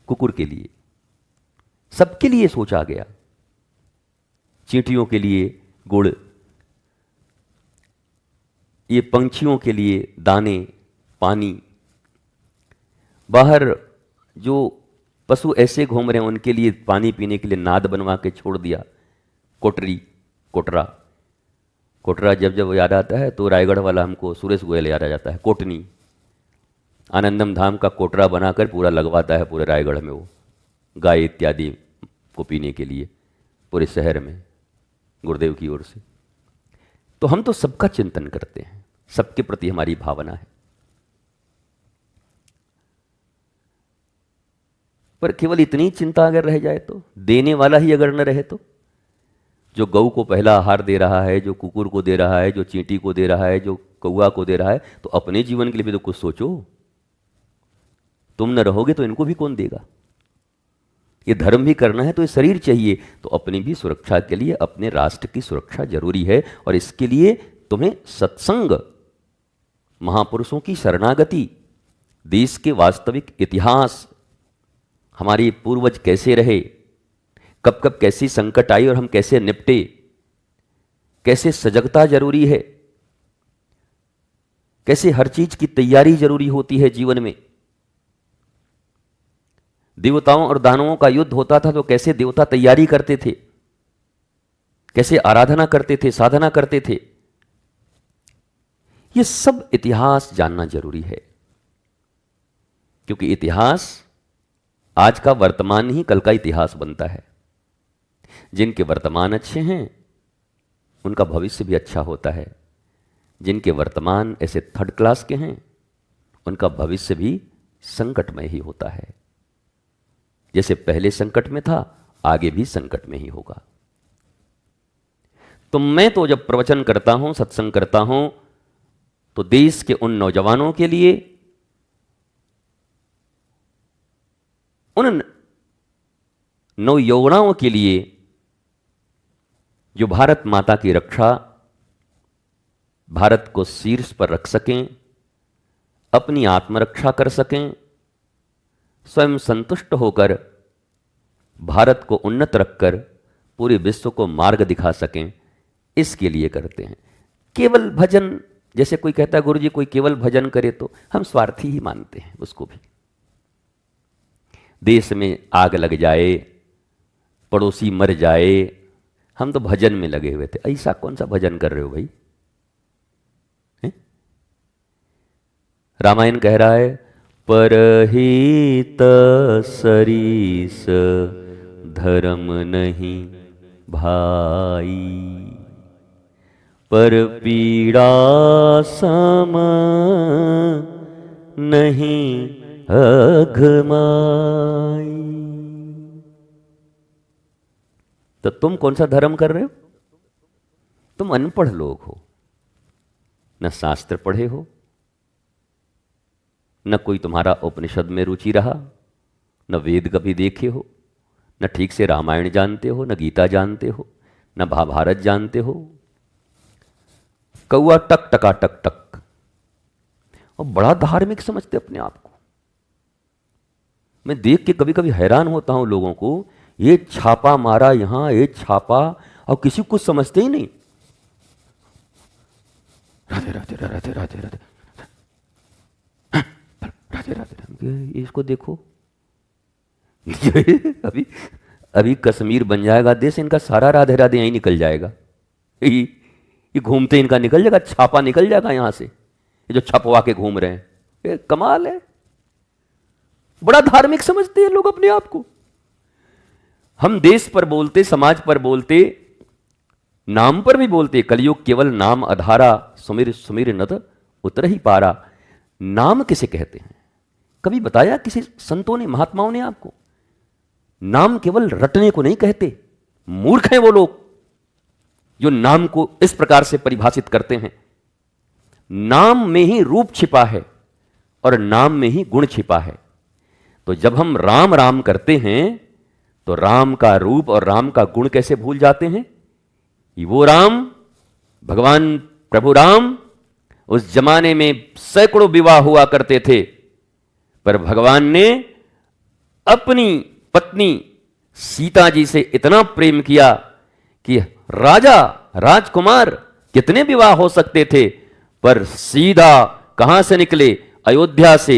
Speaker 1: कुकुर के लिए। सबके लिए सोचा गया। चींटियों के लिए गुड़, ये पंछियों के लिए दाने, पानी। बाहर जो पशु ऐसे घूम रहे हैं, उनके लिए पानी पीने के लिए नाद बनवा के छोड़ दिया, कोटरी, कोटरा। कोटरा जब जब याद आता है तो रायगढ़ वाला हमको सुरेश गोयल याद आ जाता है। कोटनी, आनंदम धाम का कोटरा बनाकर पूरा लगवाता है पूरे रायगढ़ में, वो गाय इत्यादि को पीने के लिए पूरे शहर में, गुरुदेव की ओर से। तो हम तो सबका चिंतन करते हैं, सबके प्रति हमारी भावना है, पर केवल इतनी चिंता अगर रह जाए तो, देने वाला ही अगर न रहे तो, जो गऊ को पहला आहार दे रहा है, जो कुकुर को दे रहा है, जो चींटी को दे रहा है, जो कौआ को दे रहा है, तो अपने जीवन के लिए भी तो कुछ सोचो। तुम न रहोगे तो इनको भी कौन देगा? ये धर्म भी करना है तो ये शरीर चाहिए, तो अपनी भी सुरक्षा के लिए अपने राष्ट्र की सुरक्षा जरूरी है। और इसके लिए तुम्हें सत्संग, महापुरुषों की शरणागति, देश के वास्तविक इतिहास, हमारे पूर्वज कैसे रहे, कब कब कैसी संकट आई और हम कैसे निपटे, कैसे सजगता जरूरी है, कैसे हर चीज की तैयारी जरूरी होती है जीवन में। देवताओं और दानवों का युद्ध होता था तो कैसे देवता तैयारी करते थे, कैसे आराधना करते थे, साधना करते थे, यह सब इतिहास जानना जरूरी है। क्योंकि इतिहास, आज का वर्तमान ही कल का इतिहास बनता है। जिनके वर्तमान अच्छे हैं उनका भविष्य भी अच्छा होता है, जिनके वर्तमान ऐसे थर्ड क्लास के हैं उनका भविष्य भी संकटमय ही होता है। जैसे पहले संकट में था, आगे भी संकट में ही होगा। तो मैं तो जब प्रवचन करता हूं, सत्संग करता हूं, तो देश के उन नौजवानों के लिए, उन नवयौवनाओं के लिए जो भारत माता की रक्षा, भारत को शीर्ष पर रख सकें, अपनी आत्मरक्षा कर सकें, स्वयं संतुष्ट होकर भारत को उन्नत रखकर पूरे विश्व को मार्ग दिखा सकें, इसके लिए करते हैं। केवल भजन, जैसे कोई कहता है गुरुजी कोई केवल भजन करे, तो हम स्वार्थी ही मानते हैं उसको भी। देश में आग लग जाए, पड़ोसी मर जाए, हम तो भजन में लगे हुए थे। ऐसा कौन सा भजन कर रहे हो भाई? रामायण कह रहा है, परहित सरीस धर्म नहीं भाई, पर पीड़ा सम नहीं अघमाई। तो तुम कौन सा धर्म कर रहे हो? तुम अनपढ़ लोग हो, न शास्त्र पढ़े हो, न कोई तुम्हारा उपनिषद में रुचि रहा, न वेद कभी देखे हो, न ठीक से रामायण जानते हो, न गीता जानते हो, न महाभारत जानते हो। कौआ टक टका टक टक, और बड़ा धार्मिक समझते अपने आप को। मैं देख के कभी कभी हैरान होता हूं लोगों को, ये छापा मारा यहां, ये छापा, और किसी को कुछ समझते ही नहीं। राधे राधे राधे राधे राधे राधे राधे, इसको देखो अभी अभी कश्मीर बन जाएगा देश, इनका सारा राधे राधे यहीं निकल जाएगा। ये घूमते इनका निकल जाएगा, छापा निकल जाएगा यहां से, ये जो छपवा के घूम रहे हैं। ये कमाल है, बड़ा धार्मिक समझते हैं लोग अपने आप को। हम देश पर बोलते, समाज पर बोलते, नाम पर भी बोलते, कलयुग केवल नाम अधारा, सुमिर सुमिर नत उतर ही पारा। नाम किसे कहते हैं? कभी बताया किसी संतों ने, महात्माओं ने आपको? नाम केवल रटने को नहीं कहते। मूर्ख हैं वो लोग जो नाम को इस प्रकार से परिभाषित करते हैं। नाम में ही रूप छिपा है और नाम में ही गुण छिपा है। तो जब हम राम राम करते हैं तो राम का रूप और राम का गुण कैसे भूल जाते हैं? वो राम, भगवान प्रभु राम, उस जमाने में सैकड़ों विवाह हुआ करते थे, पर भगवान ने अपनी पत्नी सीता जी से इतना प्रेम किया कि राजा राजकुमार कितने विवाह हो सकते थे, पर सीधा कहां से निकले? अयोध्या से।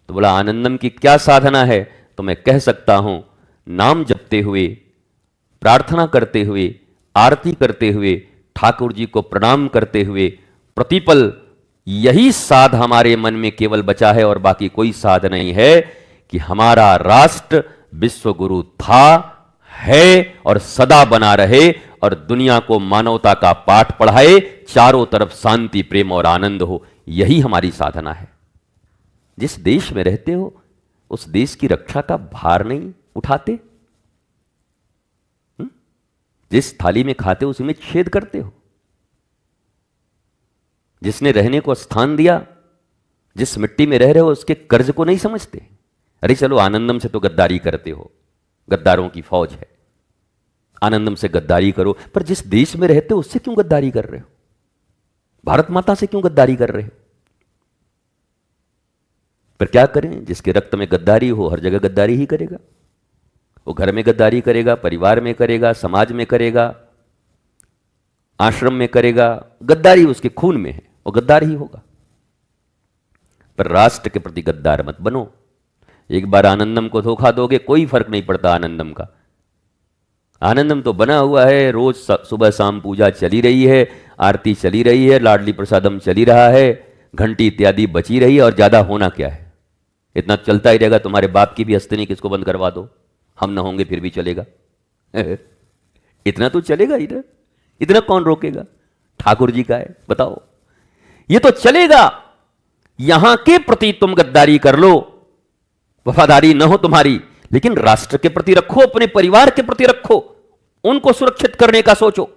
Speaker 1: तो बोला आनंदम की क्या साधना है? तो मैं कह सकता हूं, नाम जपते हुए, प्रार्थना करते हुए, आरती करते हुए, ठाकुर जी को प्रणाम करते हुए, प्रतिपल यही साध हमारे मन में केवल बचा है और बाकी कोई साध नहीं है कि हमारा राष्ट्र विश्व गुरु था, है और सदा बना रहे और दुनिया को मानवता का पाठ पढ़ाए, चारों तरफ शांति, प्रेम और आनंद हो। यही हमारी साधना है। जिस देश में रहते हो उस देश की रक्षा का भार नहीं उठाते? जिस थाली में खाते हो उसी में छेद करते हो? जिसने रहने को स्थान दिया, जिस मिट्टी में रह रहे हो उसके कर्ज को नहीं समझते? अरे चलो आनंदम से तो गद्दारी करते हो, गद्दारों की फौज है, आनंदम से गद्दारी करो, पर जिस देश में रहते हो उससे क्यों गद्दारी कर रहे हो? भारत माता से क्यों गद्दारी कर रहे हो? पर क्या करें, जिसके रक्त में गद्दारी हो हर जगह गद्दारी ही करेगा। वो घर में गद्दारी करेगा, परिवार में करेगा, समाज में करेगा, आश्रम में करेगा। गद्दारी उसके खून में है, वो गद्दार ही होगा। पर राष्ट्र के प्रति गद्दार मत बनो। एक बार आनंदम को धोखा दोगे कोई फर्क नहीं पड़ता आनंदम का। आनंदम तो बना हुआ है, रोज सुबह शाम पूजा चली रही है, आरती चली रही है, लाडली प्रसादम चली रहा है, घंटी इत्यादि बची रही है, और ज्यादा होना क्या है? इतना चलता ही रहेगा। तुम्हारे बाप की भी हस्तनी किसको बंद करवा दो, हम ना होंगे फिर भी चलेगा। इतना तो चलेगा ही ना, इतना कौन रोकेगा? ठाकुर जी का है, बताओ, ये तो चलेगा। यहां के प्रति तुम गद्दारी कर लो, वफादारी न हो तुम्हारी, लेकिन राष्ट्र के प्रति रखो, अपने परिवार के प्रति रखो, उनको सुरक्षित करने का सोचो।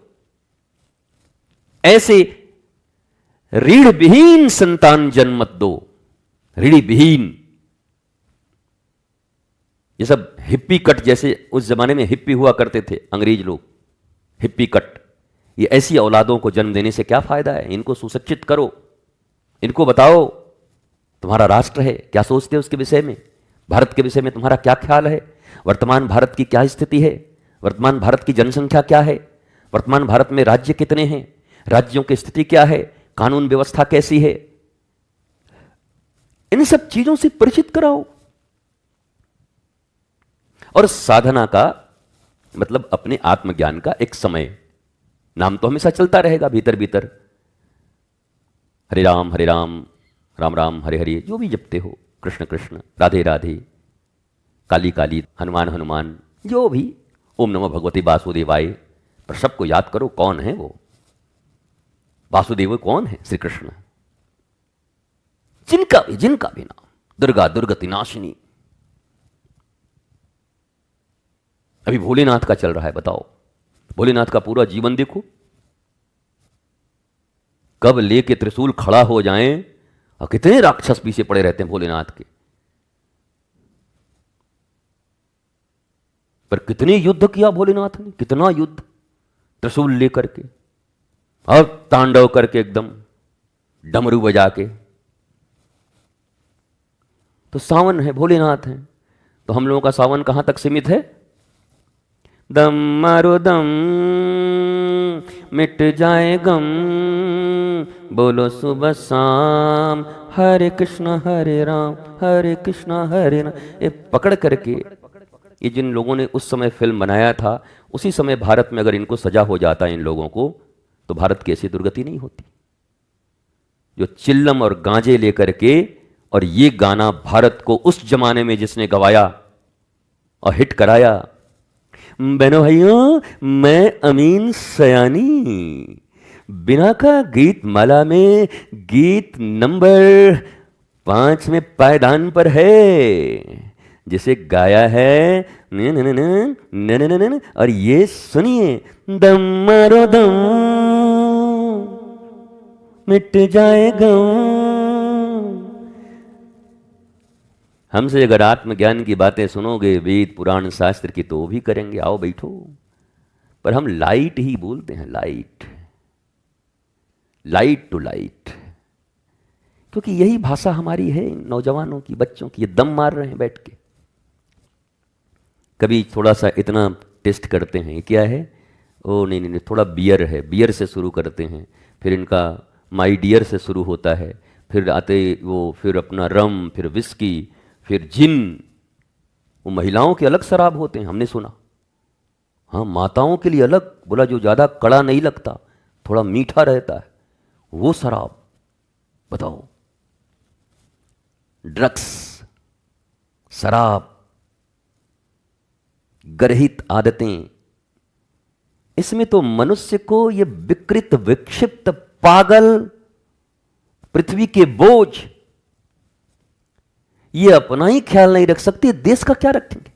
Speaker 1: ऐसे रीढ़ विहीन संतान जन्म मत दो, रीढ़ विहीन। ये सब हिप्पी कट, जैसे उस जमाने में हिप्पी हुआ करते थे अंग्रेज लोग, हिप्पी कट, ये ऐसी औलादों को जन्म देने से क्या फायदा है? इनको सुशिक्षित करो, इनको बताओ तुम्हारा राष्ट्र है, क्या सोचते हो उसके विषय में, भारत के विषय में तुम्हारा क्या ख्याल है, वर्तमान भारत की क्या स्थिति है, वर्तमान भारत की जनसंख्या क्या है, वर्तमान भारत में राज्य कितने हैं, राज्यों की स्थिति क्या है, कानून व्यवस्था कैसी है, इन सब चीजों से परिचित कराओ। और साधना का मतलब अपने आत्मज्ञान का एक समय, नाम तो हमेशा चलता रहेगा भीतर भीतर, हरे राम राम राम हरे हरे, जो भी जपते हो, कृष्ण कृष्ण राधे राधे, काली काली हनुमान हनुमान, जो भी, ओम नमो भगवते वासुदेवाय, पर सबको याद करो कौन है वो वासुदेव, कौन है? श्री कृष्ण। जिनका भी नाम, दुर्गा दुर्गति नाशिनी। अभी भोलेनाथ का चल रहा है, बताओ, भोलेनाथ का पूरा जीवन देखो, कब लेके त्रिशूल खड़ा हो जाएं और कितने राक्षस पीछे पड़े रहते हैं भोलेनाथ के, पर कितने युद्ध किया भोलेनाथ ने, कितना युद्ध, त्रिशूल लेकर के, अब तांडव करके एकदम डमरू बजा के। तो सावन है, भोलेनाथ है, तो हम लोगों का सावन कहां तक सीमित है? दम मारो दम, मिट जाए गम, बोलो सुबह शाम, हरे कृष्णा हरे राम, हरे कृष्णा हरे राम। ये पकड़ करके, ये जिन लोगों ने उस समय फिल्म बनाया था, उसी समय भारत में अगर इनको सजा हो जाता इन लोगों को, तो भारत की ऐसी दुर्गति नहीं होती। जो चिल्लम और गांजे लेकर के, और ये गाना भारत को उस जमाने में जिसने गवाया और हिट कराया, बहनों भाइयों, मैं अमीन सयानी, बिना का गीत माला में गीत नंबर 5 में पायदान पर है, जिसे गाया है न न न न न न न न, और ये सुनिए, दम मारो दम, मिट जाएगा। हमसे अगर आत्मज्ञान की बातें सुनोगे, वेद पुराण शास्त्र की, तो वो भी करेंगे, आओ बैठो, पर हम लाइट ही बोलते हैं, लाइट, लाइट टू लाइट, क्योंकि यही भाषा हमारी है नौजवानों की, बच्चों की। ये दम मार रहे हैं बैठ के। कभी थोड़ा सा इतना टेस्ट करते हैं, क्या है, ओ नहीं नहीं नहीं, थोड़ा बियर है, बियर से शुरू करते हैं, फिर इनका माई डियर से शुरू होता है, फिर आते वो, फिर अपना रम, फिर विस्की, फिर जिन, वो महिलाओं के अलग शराब होते हैं, हमने सुना। हाँ, माताओं के लिए अलग, बोला जो ज़्यादा कड़ा नहीं लगता, थोड़ा मीठा रहता है, वो शराब। बताओ, ड्रग्स, शराब, गर्हित आदतें, इसमें तो मनुष्य को ये विकृत, विक्षिप्त, पागल, पृथ्वी के बोझ, ये अपना ही ख्याल नहीं रख सकते, देश का क्या रखेंगे?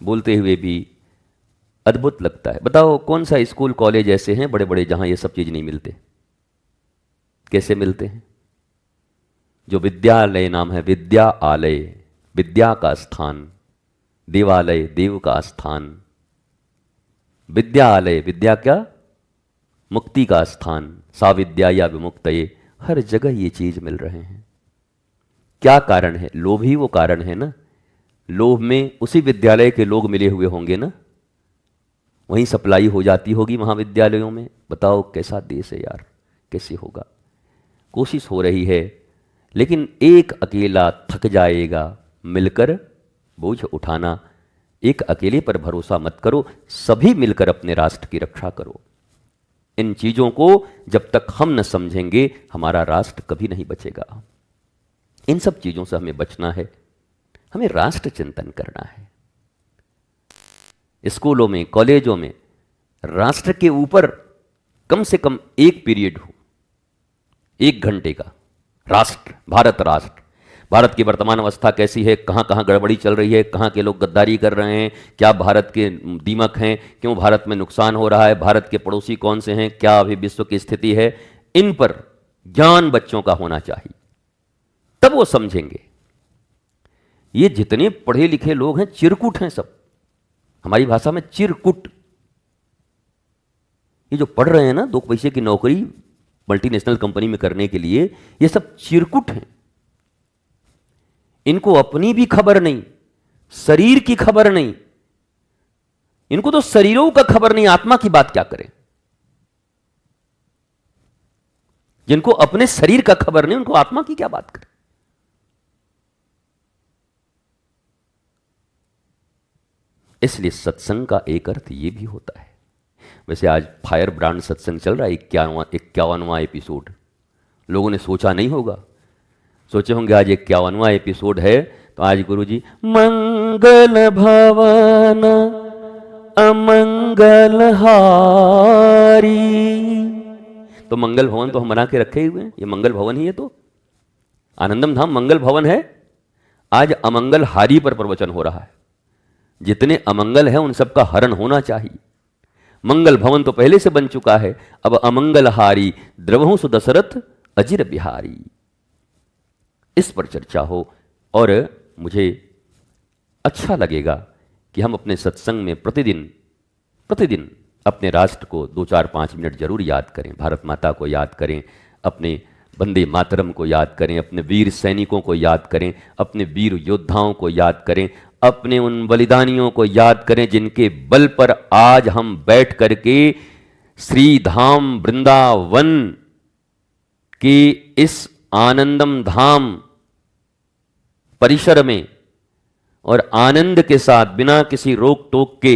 Speaker 1: बोलते हुए भी अद्भुत लगता है। बताओ कौन सा स्कूल कॉलेज ऐसे हैं बड़े बड़े जहां ये सब चीज नहीं मिलते? कैसे मिलते हैं? जो विद्यालय नाम है, विद्या आलय, विद्या का स्थान, देवालय, देव का स्थान, विद्यालय, विद्या क्या? मुक्ति का स्थान, सा विद्या या विमुक्तये, हर जगह ये चीज मिल रहे हैं। क्या कारण है? लोभ ही वो कारण है ना। लोभ में उसी विद्यालय के लोग मिले हुए होंगे ना, वहीं सप्लाई हो जाती होगी महाविद्यालयों में। बताओ कैसा देश है यार, कैसे होगा? कोशिश हो रही है, लेकिन एक अकेला थक जाएगा, मिलकर बोझ उठाना। एक अकेले पर भरोसा मत करो, सभी मिलकर अपने राष्ट्र की रक्षा करो। इन चीजों को जब तक हम न समझेंगे, हमारा राष्ट्र कभी नहीं बचेगा। इन सब चीजों से हमें बचना है, हमें राष्ट्र चिंतन करना है। स्कूलों में, कॉलेजों में राष्ट्र के ऊपर कम से कम एक पीरियड हो, 1 घंटे का। राष्ट्र, भारत राष्ट्र, भारत की वर्तमान अवस्था कैसी है, कहां कहां गड़बड़ी चल रही है, कहां के लोग गद्दारी कर रहे हैं, क्या भारत के दीमक हैं, क्यों भारत में नुकसान हो रहा है, भारत के पड़ोसी कौन से हैं, क्या अभी विश्व की स्थिति है, इन पर ज्ञान बच्चों का होना चाहिए, तब वो समझेंगे। ये जितने पढ़े लिखे लोग हैं चिरकुट हैं सब, हमारी भाषा में चिरकुट। ये जो पढ़ रहे हैं ना 2 पैसे की नौकरी मल्टीनेशनल कंपनी में करने के लिए, ये सब चिरकुट हैं। इनको अपनी भी खबर नहीं, शरीर की खबर नहीं, इनको तो शरीरों का खबर नहीं, आत्मा की बात क्या करें? जिनको अपने शरीर का खबर नहीं, उनको आत्मा की क्या बात करें? इसलिए सत्संग का एक अर्थ यह भी होता है। वैसे आज फायर ब्रांड सत्संग चल रहा है, 51वां एपिसोड। लोगों ने सोचा नहीं होगा, सोचे होंगे आज 51वां एपिसोड है, तो आज गुरुजी मंगल भवन अमंगल हारी। तो मंगल भवन तो हम बना के रखे हुए हैं, ये मंगल भवन ही है। तो आनंदम धाम मंगल भवन है। आज अमंगल हारी पर प्रवचन हो रहा है। जितने अमंगल हैं उन सबका हरण होना चाहिए। मंगल भवन तो पहले से बन चुका है, अब अमंगल हारी द्रवहु सुदशरथ अजिर बिहारी, इस पर चर्चा हो। और मुझे अच्छा लगेगा कि हम अपने सत्संग में प्रतिदिन अपने राष्ट्र को 2-4-5 मिनट जरूर याद करें, भारत माता को याद करें, अपने वंदे मातरम को याद करें, अपने वीर सैनिकों को याद करें, अपने वीर योद्धाओं को याद करें, अपने उन बलिदानियों को याद करें जिनके बल पर आज हम बैठ करके श्री धाम वृंदावन के इस आनंदम धाम परिसर में और आनंद के साथ बिना किसी रोक टोक के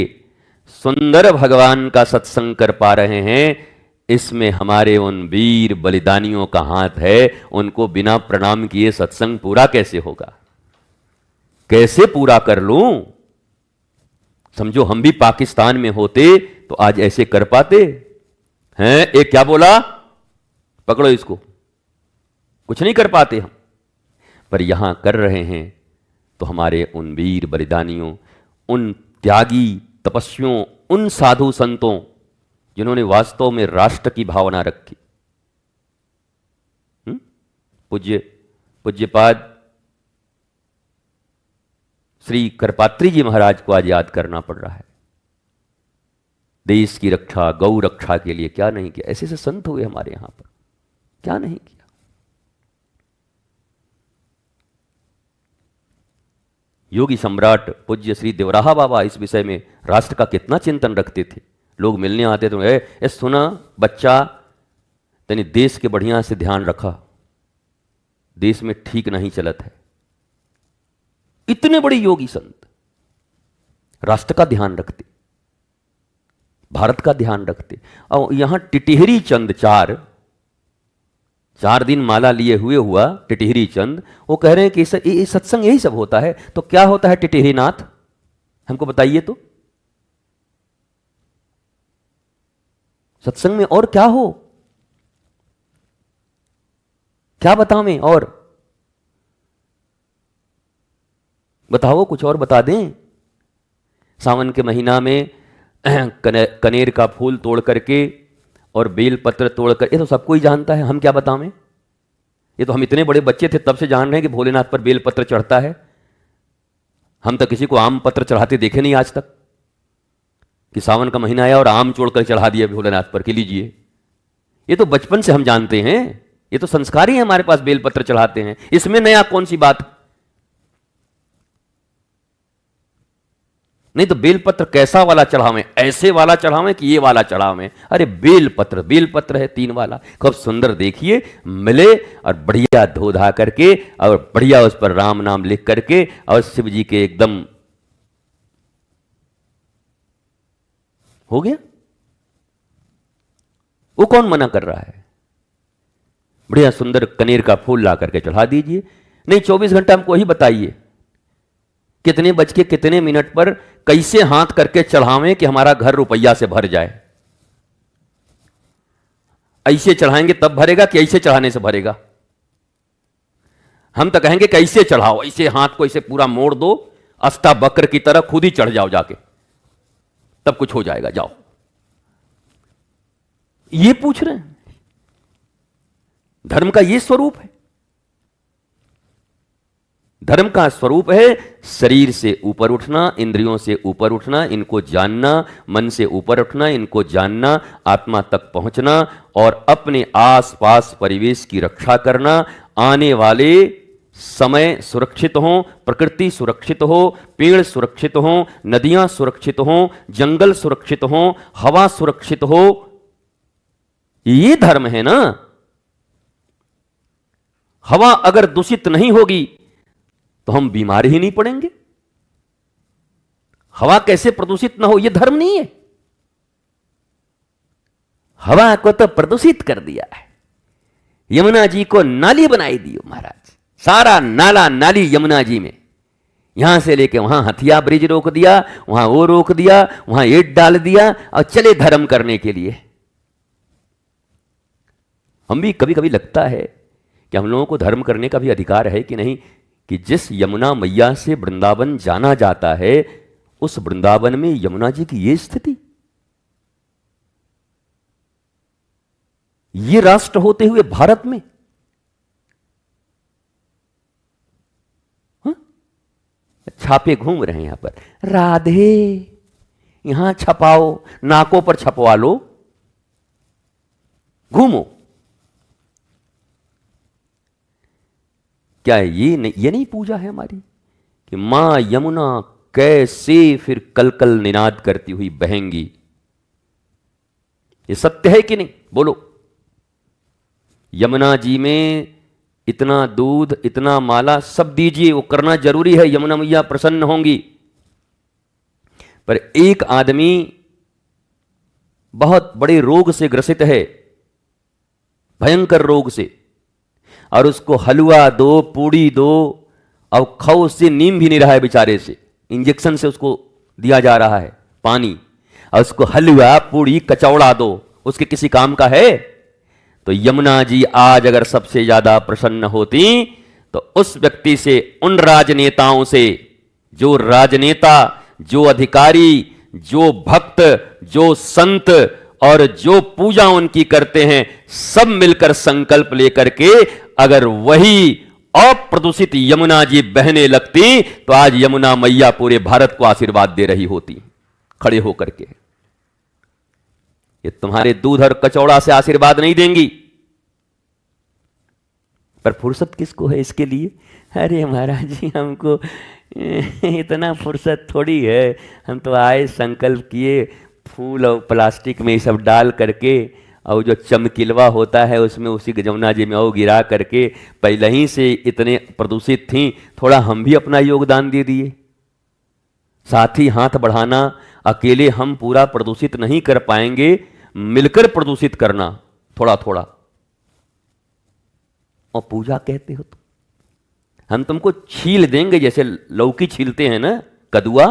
Speaker 1: सुंदर भगवान का सत्संग कर पा रहे हैं। इसमें हमारे उन वीर बलिदानियों का हाथ है। उनको बिना प्रणाम किए सत्संग पूरा कैसे होगा? कैसे पूरा कर लूं? समझो हम भी पाकिस्तान में होते तो आज ऐसे कर पाते हैं? एक क्या बोला, पकड़ो इसको, कुछ नहीं कर पाते हम, पर यहां कर रहे हैं। तो हमारे उन वीर बलिदानियों, उन त्यागी तपस्वियों, उन साधु संतों जिन्होंने वास्तव में राष्ट्र की भावना रखी, पूज्यपाद श्री करपात्री जी महाराज को आज याद करना पड़ रहा है। देश की रक्षा, गौ रक्षा के लिए क्या नहीं किया। ऐसे ऐसे संत हुए हमारे यहां पर, क्या नहीं किया। योगी सम्राट पूज्य श्री देवराहा बाबा इस विषय में राष्ट्र का कितना चिंतन रखते थे। लोग मिलने आते तो ए सुना बच्चा, तनी देश के बढ़िया से ध्यान रखा, देश में ठीक नहीं चलत है। इतने बड़े योगी संत राष्ट्र का ध्यान रखते, भारत का ध्यान रखते, और यहां टिटिहरी चंद चार दिन माला लिए हुआ टिटिहरी चंद, वो कह रहे हैं कि ये सत्संग यही सब होता है। तो क्या होता है टिटिहरी नाथ, हमको बताइए तो। सत्संग में और क्या हो, क्या बतावें, और बताओ, कुछ और बता दें। सावन के महीना में कनेर का फूल तोड़ करके और बेल पत्र तोड़ कर, ये तो सबको ही जानता है, हम क्या बतावें। ये तो हम इतने बड़े बच्चे थे तब से जान रहे हैं कि भोलेनाथ पर बेल पत्र चढ़ता है। हम तो किसी को आम पत्र चढ़ाते देखे नहीं आज तक, कि सावन का महीना आया और आम तोड़कर चढ़ा दिया भोलेनाथ पर कि लीजिए। ये तो बचपन से हम जानते हैं, ये तो संस्कार ही है हमारे पास, बेल पत्र चढ़ाते हैं, इसमें नया कौन सी बात। नहीं तो बेलपत्र कैसा वाला चढ़ावें, ऐसे वाला चढ़ावें कि ये वाला चढ़ावें। अरे बेलपत्र है 3 वाला, खूब सुंदर देखिए मिले, और बढ़िया धो धा करके और बढ़िया उस पर राम नाम लिख करके और शिव जी के एकदम हो गया। वो कौन मना कर रहा है। बढ़िया सुंदर कनेर का फूल ला करके चढ़ा दीजिए। नहीं 24 घंटा हमको ही बताइए कितने बज के कितने मिनट पर कैसे हाथ करके चढ़ावें कि हमारा घर रुपया से भर जाए। ऐसे चढ़ाएंगे तब भरेगा कि ऐसे चढ़ाने से भरेगा। हम तो कहेंगे कैसे चढ़ाओ, ऐसे हाथ को ऐसे पूरा मोड़ दो, अस्ता बकर की तरह खुद ही चढ़ जाओ जाके, तब कुछ हो जाएगा, जाओ। ये पूछ रहे हैं। धर्म का ये स्वरूप है। धर्म का स्वरूप है शरीर से ऊपर उठना, इंद्रियों से ऊपर उठना, इनको जानना, मन से ऊपर उठना, इनको जानना, आत्मा तक पहुंचना और अपने आसपास परिवेश की रक्षा करना। आने वाले समय सुरक्षित हो, प्रकृति सुरक्षित हो, पेड़ सुरक्षित हो, नदियां सुरक्षित हो, जंगल सुरक्षित हो, हवा सुरक्षित हो। ये धर्म है ना। हवा अगर दूषित नहीं होगी तो हम बीमार ही नहीं पड़ेंगे। हवा कैसे प्रदूषित ना हो, यह धर्म नहीं है। हवा को तो प्रदूषित कर दिया है। यमुना जी को नाली बनाई दी महाराज, सारा नाला नाली यमुना जी में, यहां से लेके वहां हथिया ब्रिज रोक दिया, वहां वो रोक दिया, वहां ईंट डाल दिया और चले धर्म करने के लिए। हम भी कभी कभी लगता है कि हम लोगों को धर्म करने का भी अधिकार है कि नहीं, कि जिस यमुना मैया से वृंदावन जाना जाता है, उस वृंदावन में यमुना जी की ये स्थिति, ये राष्ट्र होते हुए भारत में, हा? छापे घूम रहे हैं यहां पर, राधे यहां छपाओ, नाकों पर छपवा लो, घूमो। क्या ये नहीं पूजा है हमारी कि मां यमुना कैसे फिर कलकल निनाद करती हुई बहेंगी। ये सत्य है कि नहीं, बोलो। यमुना जी में इतना दूध, इतना माला सब दीजिए, वो करना जरूरी है, यमुना मैया प्रसन्न होंगी। पर एक आदमी बहुत बड़े रोग से ग्रसित है, भयंकर रोग से, और उसको हलवा दो, पूड़ी दो, और खाओ, उससे नीम भी नहीं रहा है बेचारे से, इंजेक्शन से उसको दिया जा रहा है पानी, और उसको हलवा पूड़ी कचौड़ा दो, उसके किसी काम का है। तो यमुना जी आज अगर सबसे ज्यादा प्रसन्न होती तो उस व्यक्ति से, उन राजनेताओं से, जो राजनेता, जो अधिकारी, जो भक्त, जो संत और जो पूजा उनकी करते हैं, सब मिलकर संकल्प लेकर के अगर वही अप्रदूषित यमुना जी बहने लगती तो आज यमुना मैया पूरे भारत को आशीर्वाद दे रही होती खड़े होकर के। ये तुम्हारे दूध और कचौड़ा से आशीर्वाद नहीं देंगी। पर फुर्सत किसको है इसके लिए? अरे महाराज जी, हमको इतना फुर्सत थोड़ी है, हम तो आए, संकल्प किए, फूल और प्लास्टिक में सब डाल करके और जो चमकिलवा होता है उसमें उसी जमुना जी में गिरा करके पहले ही से इतने प्रदूषित थी, थोड़ा हम भी अपना योगदान दे दिए। साथ ही हाथ बढ़ाना, अकेले हम पूरा प्रदूषित नहीं कर पाएंगे, मिलकर प्रदूषित करना थोड़ा थोड़ा। और पूजा कहते हो तो हम तुमको छील देंगे, जैसे लौकी छीलते हैं ना, कदुआ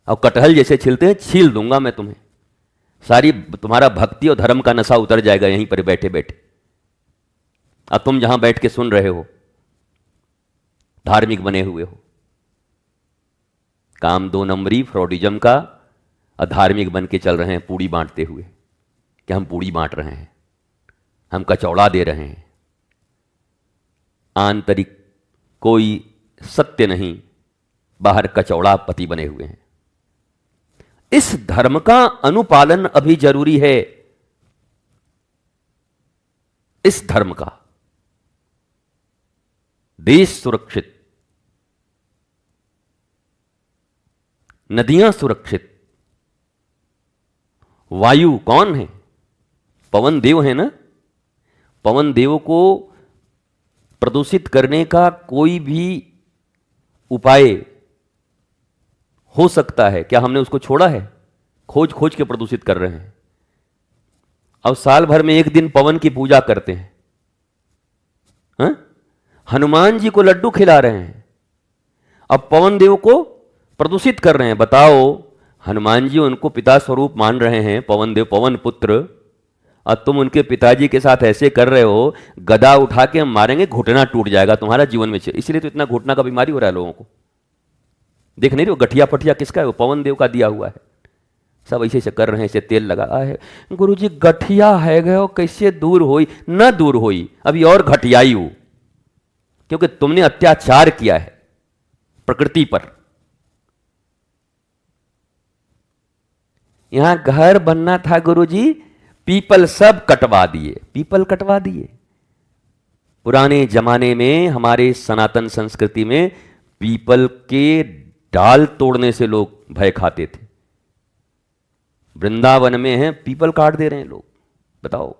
Speaker 1: और कटहल जैसे छीलते हैं, छील दूंगा मैं तुम्हें। सारी तुम्हारा भक्ति और धर्म का नशा उतर जाएगा यहीं पर बैठे बैठे। अब तुम जहां बैठ के सुन रहे हो, धार्मिक बने हुए हो, काम 2 नंबरी फ्रॉडिज्म का, अधार्मिक बन के चल रहे हैं पूड़ी बांटते हुए कि हम पूड़ी बांट रहे हैं, हम कचौड़ा दे रहे हैं। आंतरिक कोई सत्य नहीं, बाहर कचौड़ा पति बने हुए हैं। इस धर्म का अनुपालन अभी जरूरी है। इस धर्म का, देश सुरक्षित, नदियां सुरक्षित, वायु कौन है? पवन देव है ना। पवन देव को प्रदूषित करने का कोई भी उपाय हो सकता है क्या? हमने उसको छोड़ा है? खोज खोज के प्रदूषित कर रहे हैं। अब साल भर में एक दिन पवन की पूजा करते हैं, हा? हनुमान जी को लड्डू खिला रहे हैं, अब पवन देव को प्रदूषित कर रहे हैं। बताओ, हनुमान जी उनको पिता स्वरूप मान रहे हैं, पवन देव पवन पुत्र, और तुम उनके पिताजी के साथ ऐसे कर रहे हो। गदा उठा के हम मारेंगे, घुटना टूट जाएगा तुम्हारा जीवन में। इसलिए तो इतना घुटना का बीमारी हो रहा है लोगों को। देख नहीं रहे हो, गठिया पठिया किसका है? वो पवन देव का दिया हुआ है। सब ऐसे ऐसे कर रहे हैं, ऐसे तेल लगा है। गुरुजी गठिया है गए, कैसे दूर होई? न दूर होई, अभी और घटियाई हो, क्योंकि तुमने अत्याचार किया है प्रकृति पर। यहां घर बनना था गुरुजी, पीपल सब कटवा दिए, पीपल कटवा दिए। पुराने जमाने में हमारे सनातन संस्कृति में पीपल के डाल तोड़ने से लोग भय खाते थे। वृंदावन में है, पीपल काट दे रहे हैं लोग, बताओ।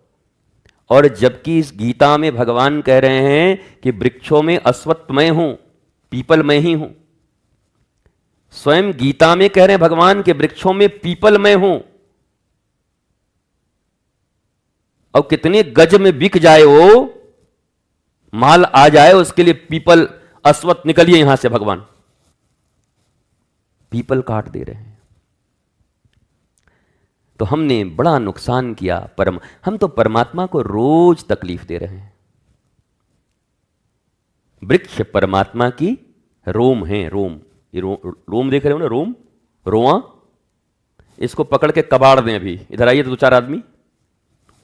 Speaker 1: और जबकि इस गीता में भगवान कह रहे हैं कि वृक्षों में अश्वत्थ मैं हूं, पीपल मैं ही हूं। स्वयं गीता में कह रहे हैं भगवान के वृक्षों में पीपल मैं हूं। और कितने गज में बिक जाए वो माल आ जाए, उसके लिए पीपल अश्वत्थ निकलिए यहां से, भगवान पीपल काट दे रहे हैं। तो हमने बड़ा नुकसान किया। हम तो परमात्मा को रोज तकलीफ दे रहे हैं। वृक्ष परमात्मा की रोम है, रोम। ये रोम देख रहे हो ना, रोम, रोआ। इसको पकड़ के कबाड़ दें, अभी इधर आइए तो 2-4 आदमी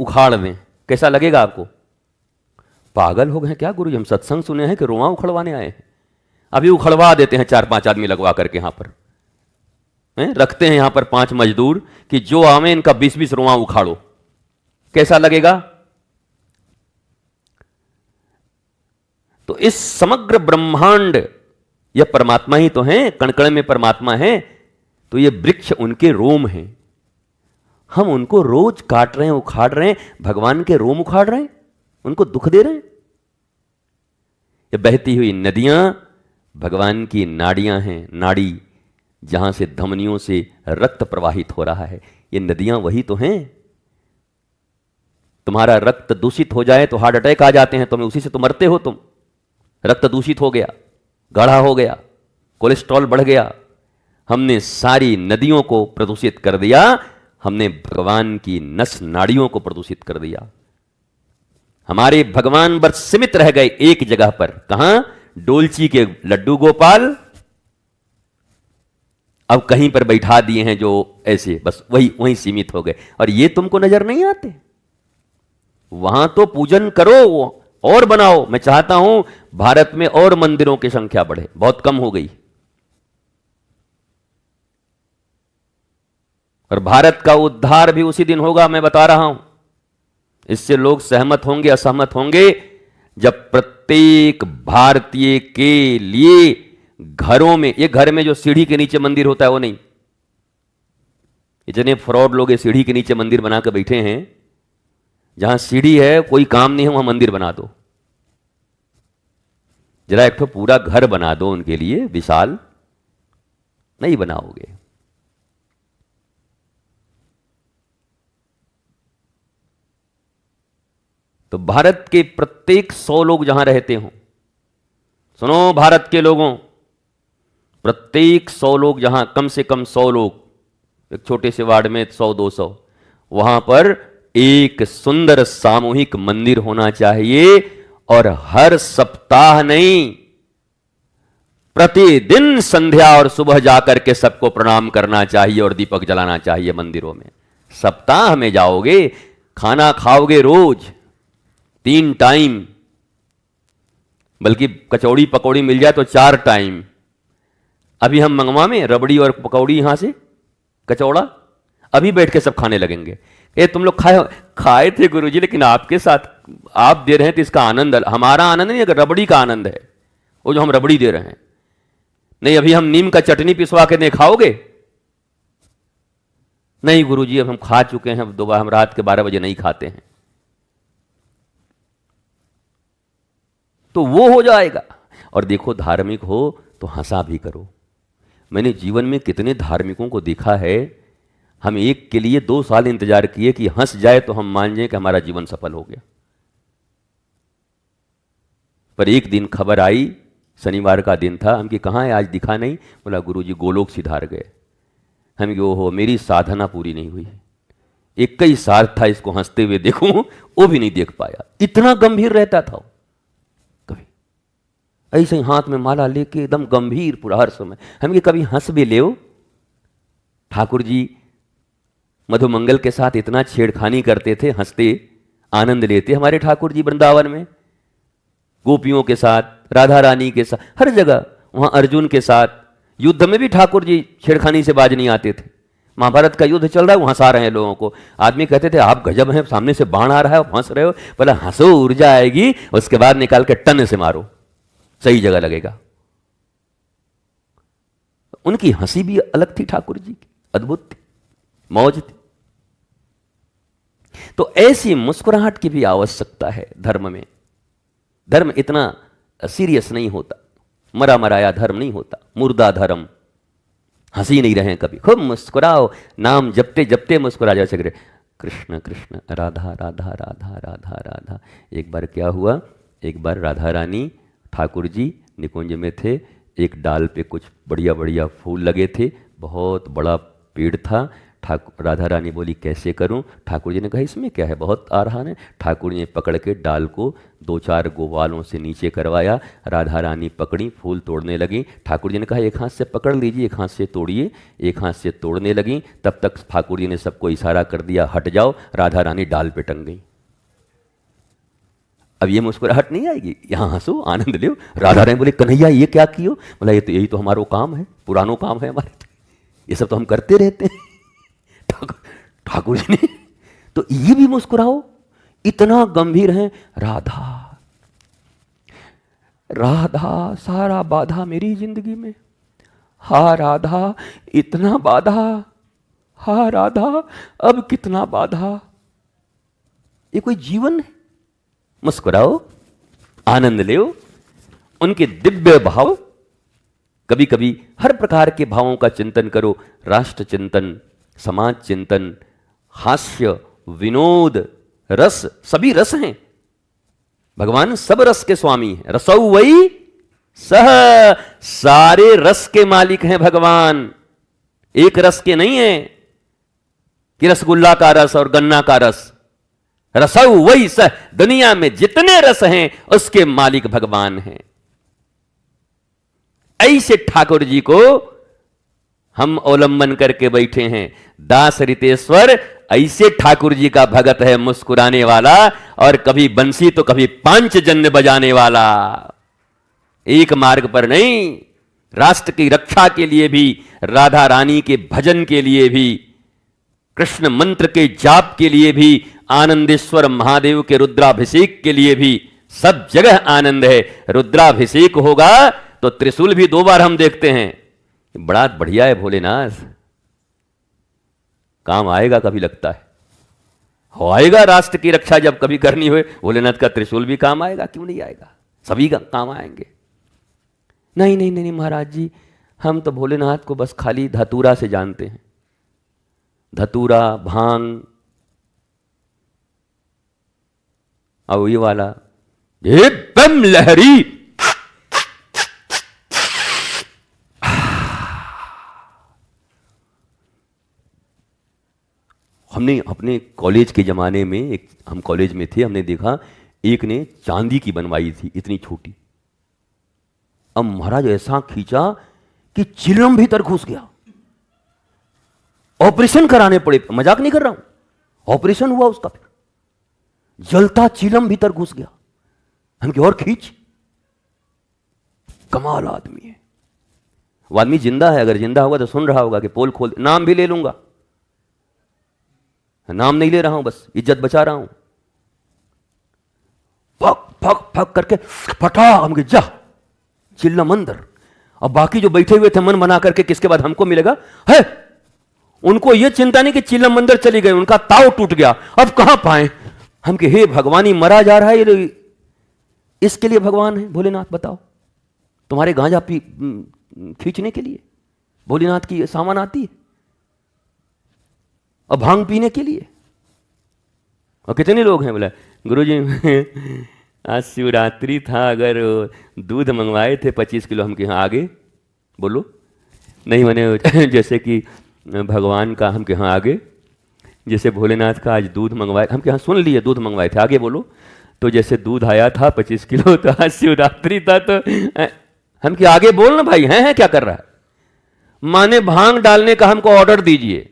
Speaker 1: उखाड़ दें, कैसा लगेगा आपको? पागल हो गए क्या गुरु? हम सत्संग सुने हैं कि रोआ उखड़वाने आए हैं। अभी उखड़वा देते हैं 4-5 आदमी लगवा करके यहां पर, रखते हैं यहां पर 5 मजदूर कि जो आवे इनका 20-20 रोआ उखाड़ो, कैसा लगेगा? तो इस समग्र ब्रह्मांड, यह परमात्मा ही तो है, कण-कण में परमात्मा है। तो ये वृक्ष उनके रोम हैं, हम उनको रोज काट रहे हैं, उखाड़ रहे हैं। भगवान के रोम उखाड़ रहे हैं, उनको दुख दे रहे हैं। ये बहती हुई नदियां भगवान की नाड़ियां हैं, नाड़ी जहां से धमनियों से रक्त प्रवाहित हो रहा है। ये नदियां वही तो हैं। तुम्हारा रक्त दूषित हो जाए तो हार्ट अटैक आ जाते हैं, तुम्हें उसी से तो मरते हो तुम। रक्त दूषित हो गया, गाढ़ा हो गया, कोलेस्ट्रॉल बढ़ गया, हमने सारी नदियों को प्रदूषित कर दिया। हमने भगवान की नस नाड़ियों को प्रदूषित कर दिया। हमारे भगवान बस सीमित रह गए एक जगह पर। कहां? डोलची के लड्डू गोपाल। अब कहीं पर बैठा दिए हैं जो ऐसे, बस वहीं सीमित हो गए। और ये तुमको नजर नहीं आते? वहां तो पूजन करो और बनाओ। मैं चाहता हूं भारत में और मंदिरों की संख्या बढ़े, बहुत कम हो गई। और भारत का उद्धार भी उसी दिन होगा, मैं बता रहा हूं। इससे लोग सहमत होंगे, असहमत होंगे, जब प्रत्येक भारतीय के लिए घरों में, ये घर में जो सीढ़ी के नीचे मंदिर होता है वो नहीं। इतने फ्रॉड लोग ये सीढ़ी के नीचे मंदिर बना के बैठे हैं जहां सीढ़ी है कोई काम नहीं है वहां मंदिर बना दो। जरा एक तो पूरा घर बना दो उनके लिए विशाल, नहीं बनाओगे। तो भारत के प्रत्येक 100 लोग जहां रहते हों, सुनो भारत के लोगों, प्रत्येक 100 लोग जहां, कम से कम 100 लोग, एक छोटे से वार्ड में 100-200, वहां पर एक सुंदर सामूहिक मंदिर होना चाहिए। और हर सप्ताह नहीं, प्रतिदिन संध्या और सुबह जाकर के सबको प्रणाम करना चाहिए और दीपक जलाना चाहिए मंदिरों में। सप्ताह में जाओगे, खाना खाओगे रोज 3 टाइम, बल्कि कचौड़ी पकौड़ी मिल जाए तो 4 टाइम। अभी हम मंगवा में रबड़ी और पकौड़ी यहां से कचौड़ा, अभी बैठ के सब खाने लगेंगे। ये तुम लोग खाए थे गुरुजी, लेकिन आपके साथ आप दे रहे हैं तो इसका आनंद, हमारा आनंद नहीं है, रबड़ी का आनंद है वो जो हम रबड़ी दे रहे हैं। नहीं, अभी हम नीम का चटनी पिसवा के नहीं खाओगे? नहीं गुरुजी, अब हम खा चुके हैं, दोबारा हम रात के 12 बजे नहीं खाते हैं। तो वो हो जाएगा। और देखो, धार्मिक हो तो हंसा भी करो। मैंने जीवन में कितने धार्मिकों को देखा है, हम एक के लिए 2 साल इंतजार किए कि हंस जाए तो हम मान जाए कि हमारा जीवन सफल हो गया। पर एक दिन खबर आई, शनिवार का दिन था, हम कि कहाँ है, आज दिखा नहीं। बोला गुरुजी गोलोक सिधार गए। हम कि ओहो, मेरी साधना पूरी नहीं हुई। 21 साल था इसको हंसते हुए देखूं, वो भी नहीं देख पाया। इतना गंभीर रहता था कभी, ऐसे ही हाथ में माला लेके एकदम गंभीर पूरा हर समय। हम कि कभी हंस भी ले। ठाकुर जी मधुमंगल के साथ इतना छेड़खानी करते थे, हंसते आनंद लेते हमारे ठाकुर जी वृंदावन में, गोपियों के साथ, राधा रानी के साथ, हर जगह। वहां अर्जुन के साथ युद्ध में भी ठाकुर जी छेड़खानी से बाज नहीं आते थे। महाभारत का युद्ध चल रहा है, वो हंसा रहे हैं लोगों को। आदमी कहते थे आप गजब हैं, सामने से बाण आ रहा है, हंस रहे हो। बोला हंसो, ऊर्जा आएगी, उसके बाद निकाल के टन से मारो, सही जगह लगेगा। उनकी हंसी भी अलग थी ठाकुर जी की, अद्भुत थी, मौज थी। तो ऐसी मुस्कुराहट की भी आवश्यकता है धर्म में। धर्म इतना सीरियस नहीं होता, मरा मराया धर्म नहीं होता, मुर्दा धर्म। हंसी नहीं रहे कभी, खूब मुस्कुराओ, नाम जपते जपते मुस्कुरा जाओ। सगरे कृष्ण कृष्ण राधा राधा राधा राधा राधा। एक बार क्या हुआ, एक बार राधा रानी ठाकुर जी निकुंज में थे, एक डाल पे कुछ बढ़िया बढ़िया फूल लगे थे, बहुत बड़ा पेड़ था। राधा रानी बोली कैसे करूं? ठाकुर जी ने कहा इसमें क्या है, बहुत आ रहा है। ठाकुर जी ने पकड़ के डाल को 2-4 गोवालों से नीचे करवाया। राधा रानी पकड़ी, फूल तोड़ने लगी। ठाकुर जी ने कहा एक हाथ से पकड़ लीजिए, एक हाथ से तोड़िए। एक हाथ से तोड़ने लगी, तब तक ठाकुर जी ने सबको इशारा कर दिया हट जाओ। राधा रानी डाल पे टंग गई। अब ये मुस्कुराहट नहीं आएगी, यहाँ हंसो, आनंद लो। राधा रानी बोले कन्हैया ये क्या कियो? बोला ये तो यही तो हमारा काम है, पुरानो काम है हमारे, ये सब तो हम करते रहते हैं। ठाकुर जी ने तो ये भी मुस्कुराओ, इतना गंभीर है। राधा राधा सारा बाधा मेरी जिंदगी में, हा राधा इतना बाधा, हा राधा अब कितना बाधा। ये कोई जीवन है? मुस्कुराओ, आनंद लो, उनके दिव्य भाव। कभी कभी हर प्रकार के भावों का चिंतन करो, राष्ट्र चिंतन, समाज चिंतन, हास्य, विनोद, रस, सभी रस हैं। भगवान सब रस के स्वामी हैं। रसौ वही सह, सारे रस के मालिक हैं भगवान, एक रस के नहीं है कि रसगुल्ला का रस और गन्ना का रस। रसौ वही सह, दुनिया में जितने रस हैं उसके मालिक भगवान हैं। ऐसे ठाकुर जी को हम अवलंबन करके बैठे हैं। दास रितेश्वर ऐसे ठाकुर जी का भगत है, मुस्कुराने वाला, और कभी बंसी तो कभी पांचजन्य बजाने वाला। एक मार्ग पर नहीं, राष्ट्र की रक्षा के लिए भी, राधा रानी के भजन के लिए भी, कृष्ण मंत्र के जाप के लिए भी, आनंदेश्वर महादेव के रुद्राभिषेक के लिए भी, सब जगह आनंद है। रुद्राभिषेक होगा तो त्रिशूल भी 2 बार हम देखते हैं। बड़ा बढ़िया है भोलेनाथ, काम आएगा कभी लगता है। हो आएगा राष्ट्र की रक्षा जब कभी करनी हो, भोलेनाथ का त्रिशूल भी काम आएगा, क्यों नहीं आएगा, सभी का काम आएंगे। नहीं नहीं नहीं महाराज जी, हम तो भोलेनाथ को बस खाली धतूरा से जानते हैं, धतूरा भांग और ये वाला एकदम लहरी। हमने अपने कॉलेज के ज़माने में, एक हम कॉलेज में थे, हमने देखा एक ने चांदी की बनवाई थी इतनी छोटी। अब महाराज ऐसा खींचा कि चिलम भीतर घुस गया, ऑपरेशन कराने पड़े, मजाक नहीं कर रहा हूं, ऑपरेशन हुआ उसका, फिर जलता चिलम भीतर घुस गया। हम की और खींच, कमाल आदमी है वो। आदमी जिंदा है, अगर जिंदा होगा तो सुन रहा होगा कि पोल खोल, नाम भी ले लूंगा, नाम नहीं ले रहा हूं, बस इज्जत बचा रहा हूं। फक फक फक करके फटा, हम जा चिल्लम अंदर। अब बाकी जो बैठे हुए थे मन बना करके किसके बाद हमको मिलेगा है, उनको यह चिंता नहीं कि चिल्लम अंदर चली गई, उनका ताव टूट गया, अब कहां पाए। हम के हे भगवानी मरा जा रहा है, इसके लिए भगवान है भोलेनाथ, बताओ तुम्हारे गांजा पी खींचने के लिए भोलेनाथ की सामान आती है, और भांग पीने के लिए। और कितने लोग हैं बोला गुरुजी आज शिवरात्रि था, अगर दूध मंगवाए थे 25 किलो, हम के यहाँ आगे बोलो नहीं, मैंने जैसे कि भगवान का हम के यहाँ आगे, जैसे भोलेनाथ का आज दूध मंगवाए, हम के यहाँ सुन लिए दूध मंगवाए थे, आगे बोलो। तो जैसे दूध आया था 25 किलो, तो आज शिवरात्रि था, तो हम के आगे बोल ना भाई, हैं क्या कर रहा है। माने भांग डालने का हमको ऑर्डर दीजिए,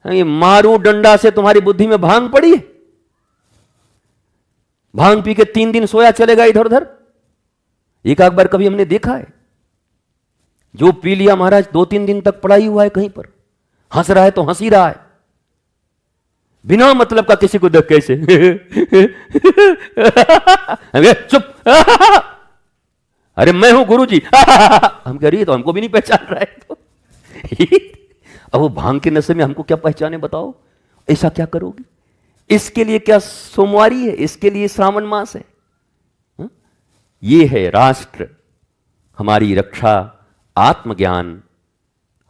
Speaker 1: ये मारू डंडा से तुम्हारी बुद्धि में भांग पड़ी है, भांग पी के 3 दिन सोया चलेगा इधर उधर। एक आध बार कभी हमने देखा है, जो पी लिया महाराज 2-3 दिन तक पड़ा ही हुआ है कहीं पर, हंस रहा है तो हंस ही रहा है, बिना मतलब का किसी को देख कैसे चुप अरे मैं हूं गुरु जी हम कह रही है, तो हमको भी नहीं पहचान रहा है तो अब वो भांग के नशे में हमको क्या पहचाने, बताओ ऐसा क्या करोगे। इसके लिए क्या सोमवारी है, इसके लिए श्रावण मास है। ये है राष्ट्र, हमारी रक्षा, आत्मज्ञान,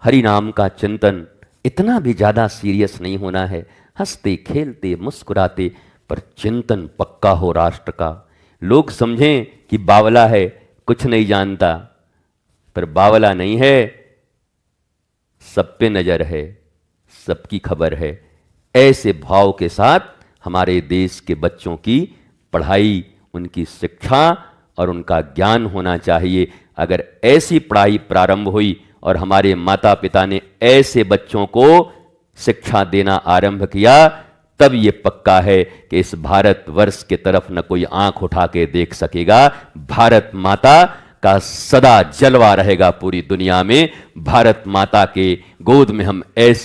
Speaker 1: हरि नाम का चिंतन। इतना भी ज्यादा सीरियस नहीं होना है, हंसते खेलते मुस्कुराते, पर चिंतन पक्का हो राष्ट्र का। लोग समझें कि बावला है, कुछ नहीं जानता, पर बावला नहीं है, सब पे नजर है, सबकी खबर है। ऐसे भाव के साथ हमारे देश के बच्चों की पढ़ाई, उनकी शिक्षा और उनका ज्ञान होना चाहिए। अगर ऐसी पढ़ाई प्रारंभ हुई और हमारे माता पिता ने ऐसे बच्चों को शिक्षा देना आरंभ किया, तब ये पक्का है कि इस भारतवर्ष के तरफ न कोई आंख उठा के देख सकेगा। भारत माता का सदा जलवा रहेगा पूरी दुनिया में। भारत माता के गोद में हम ऐसी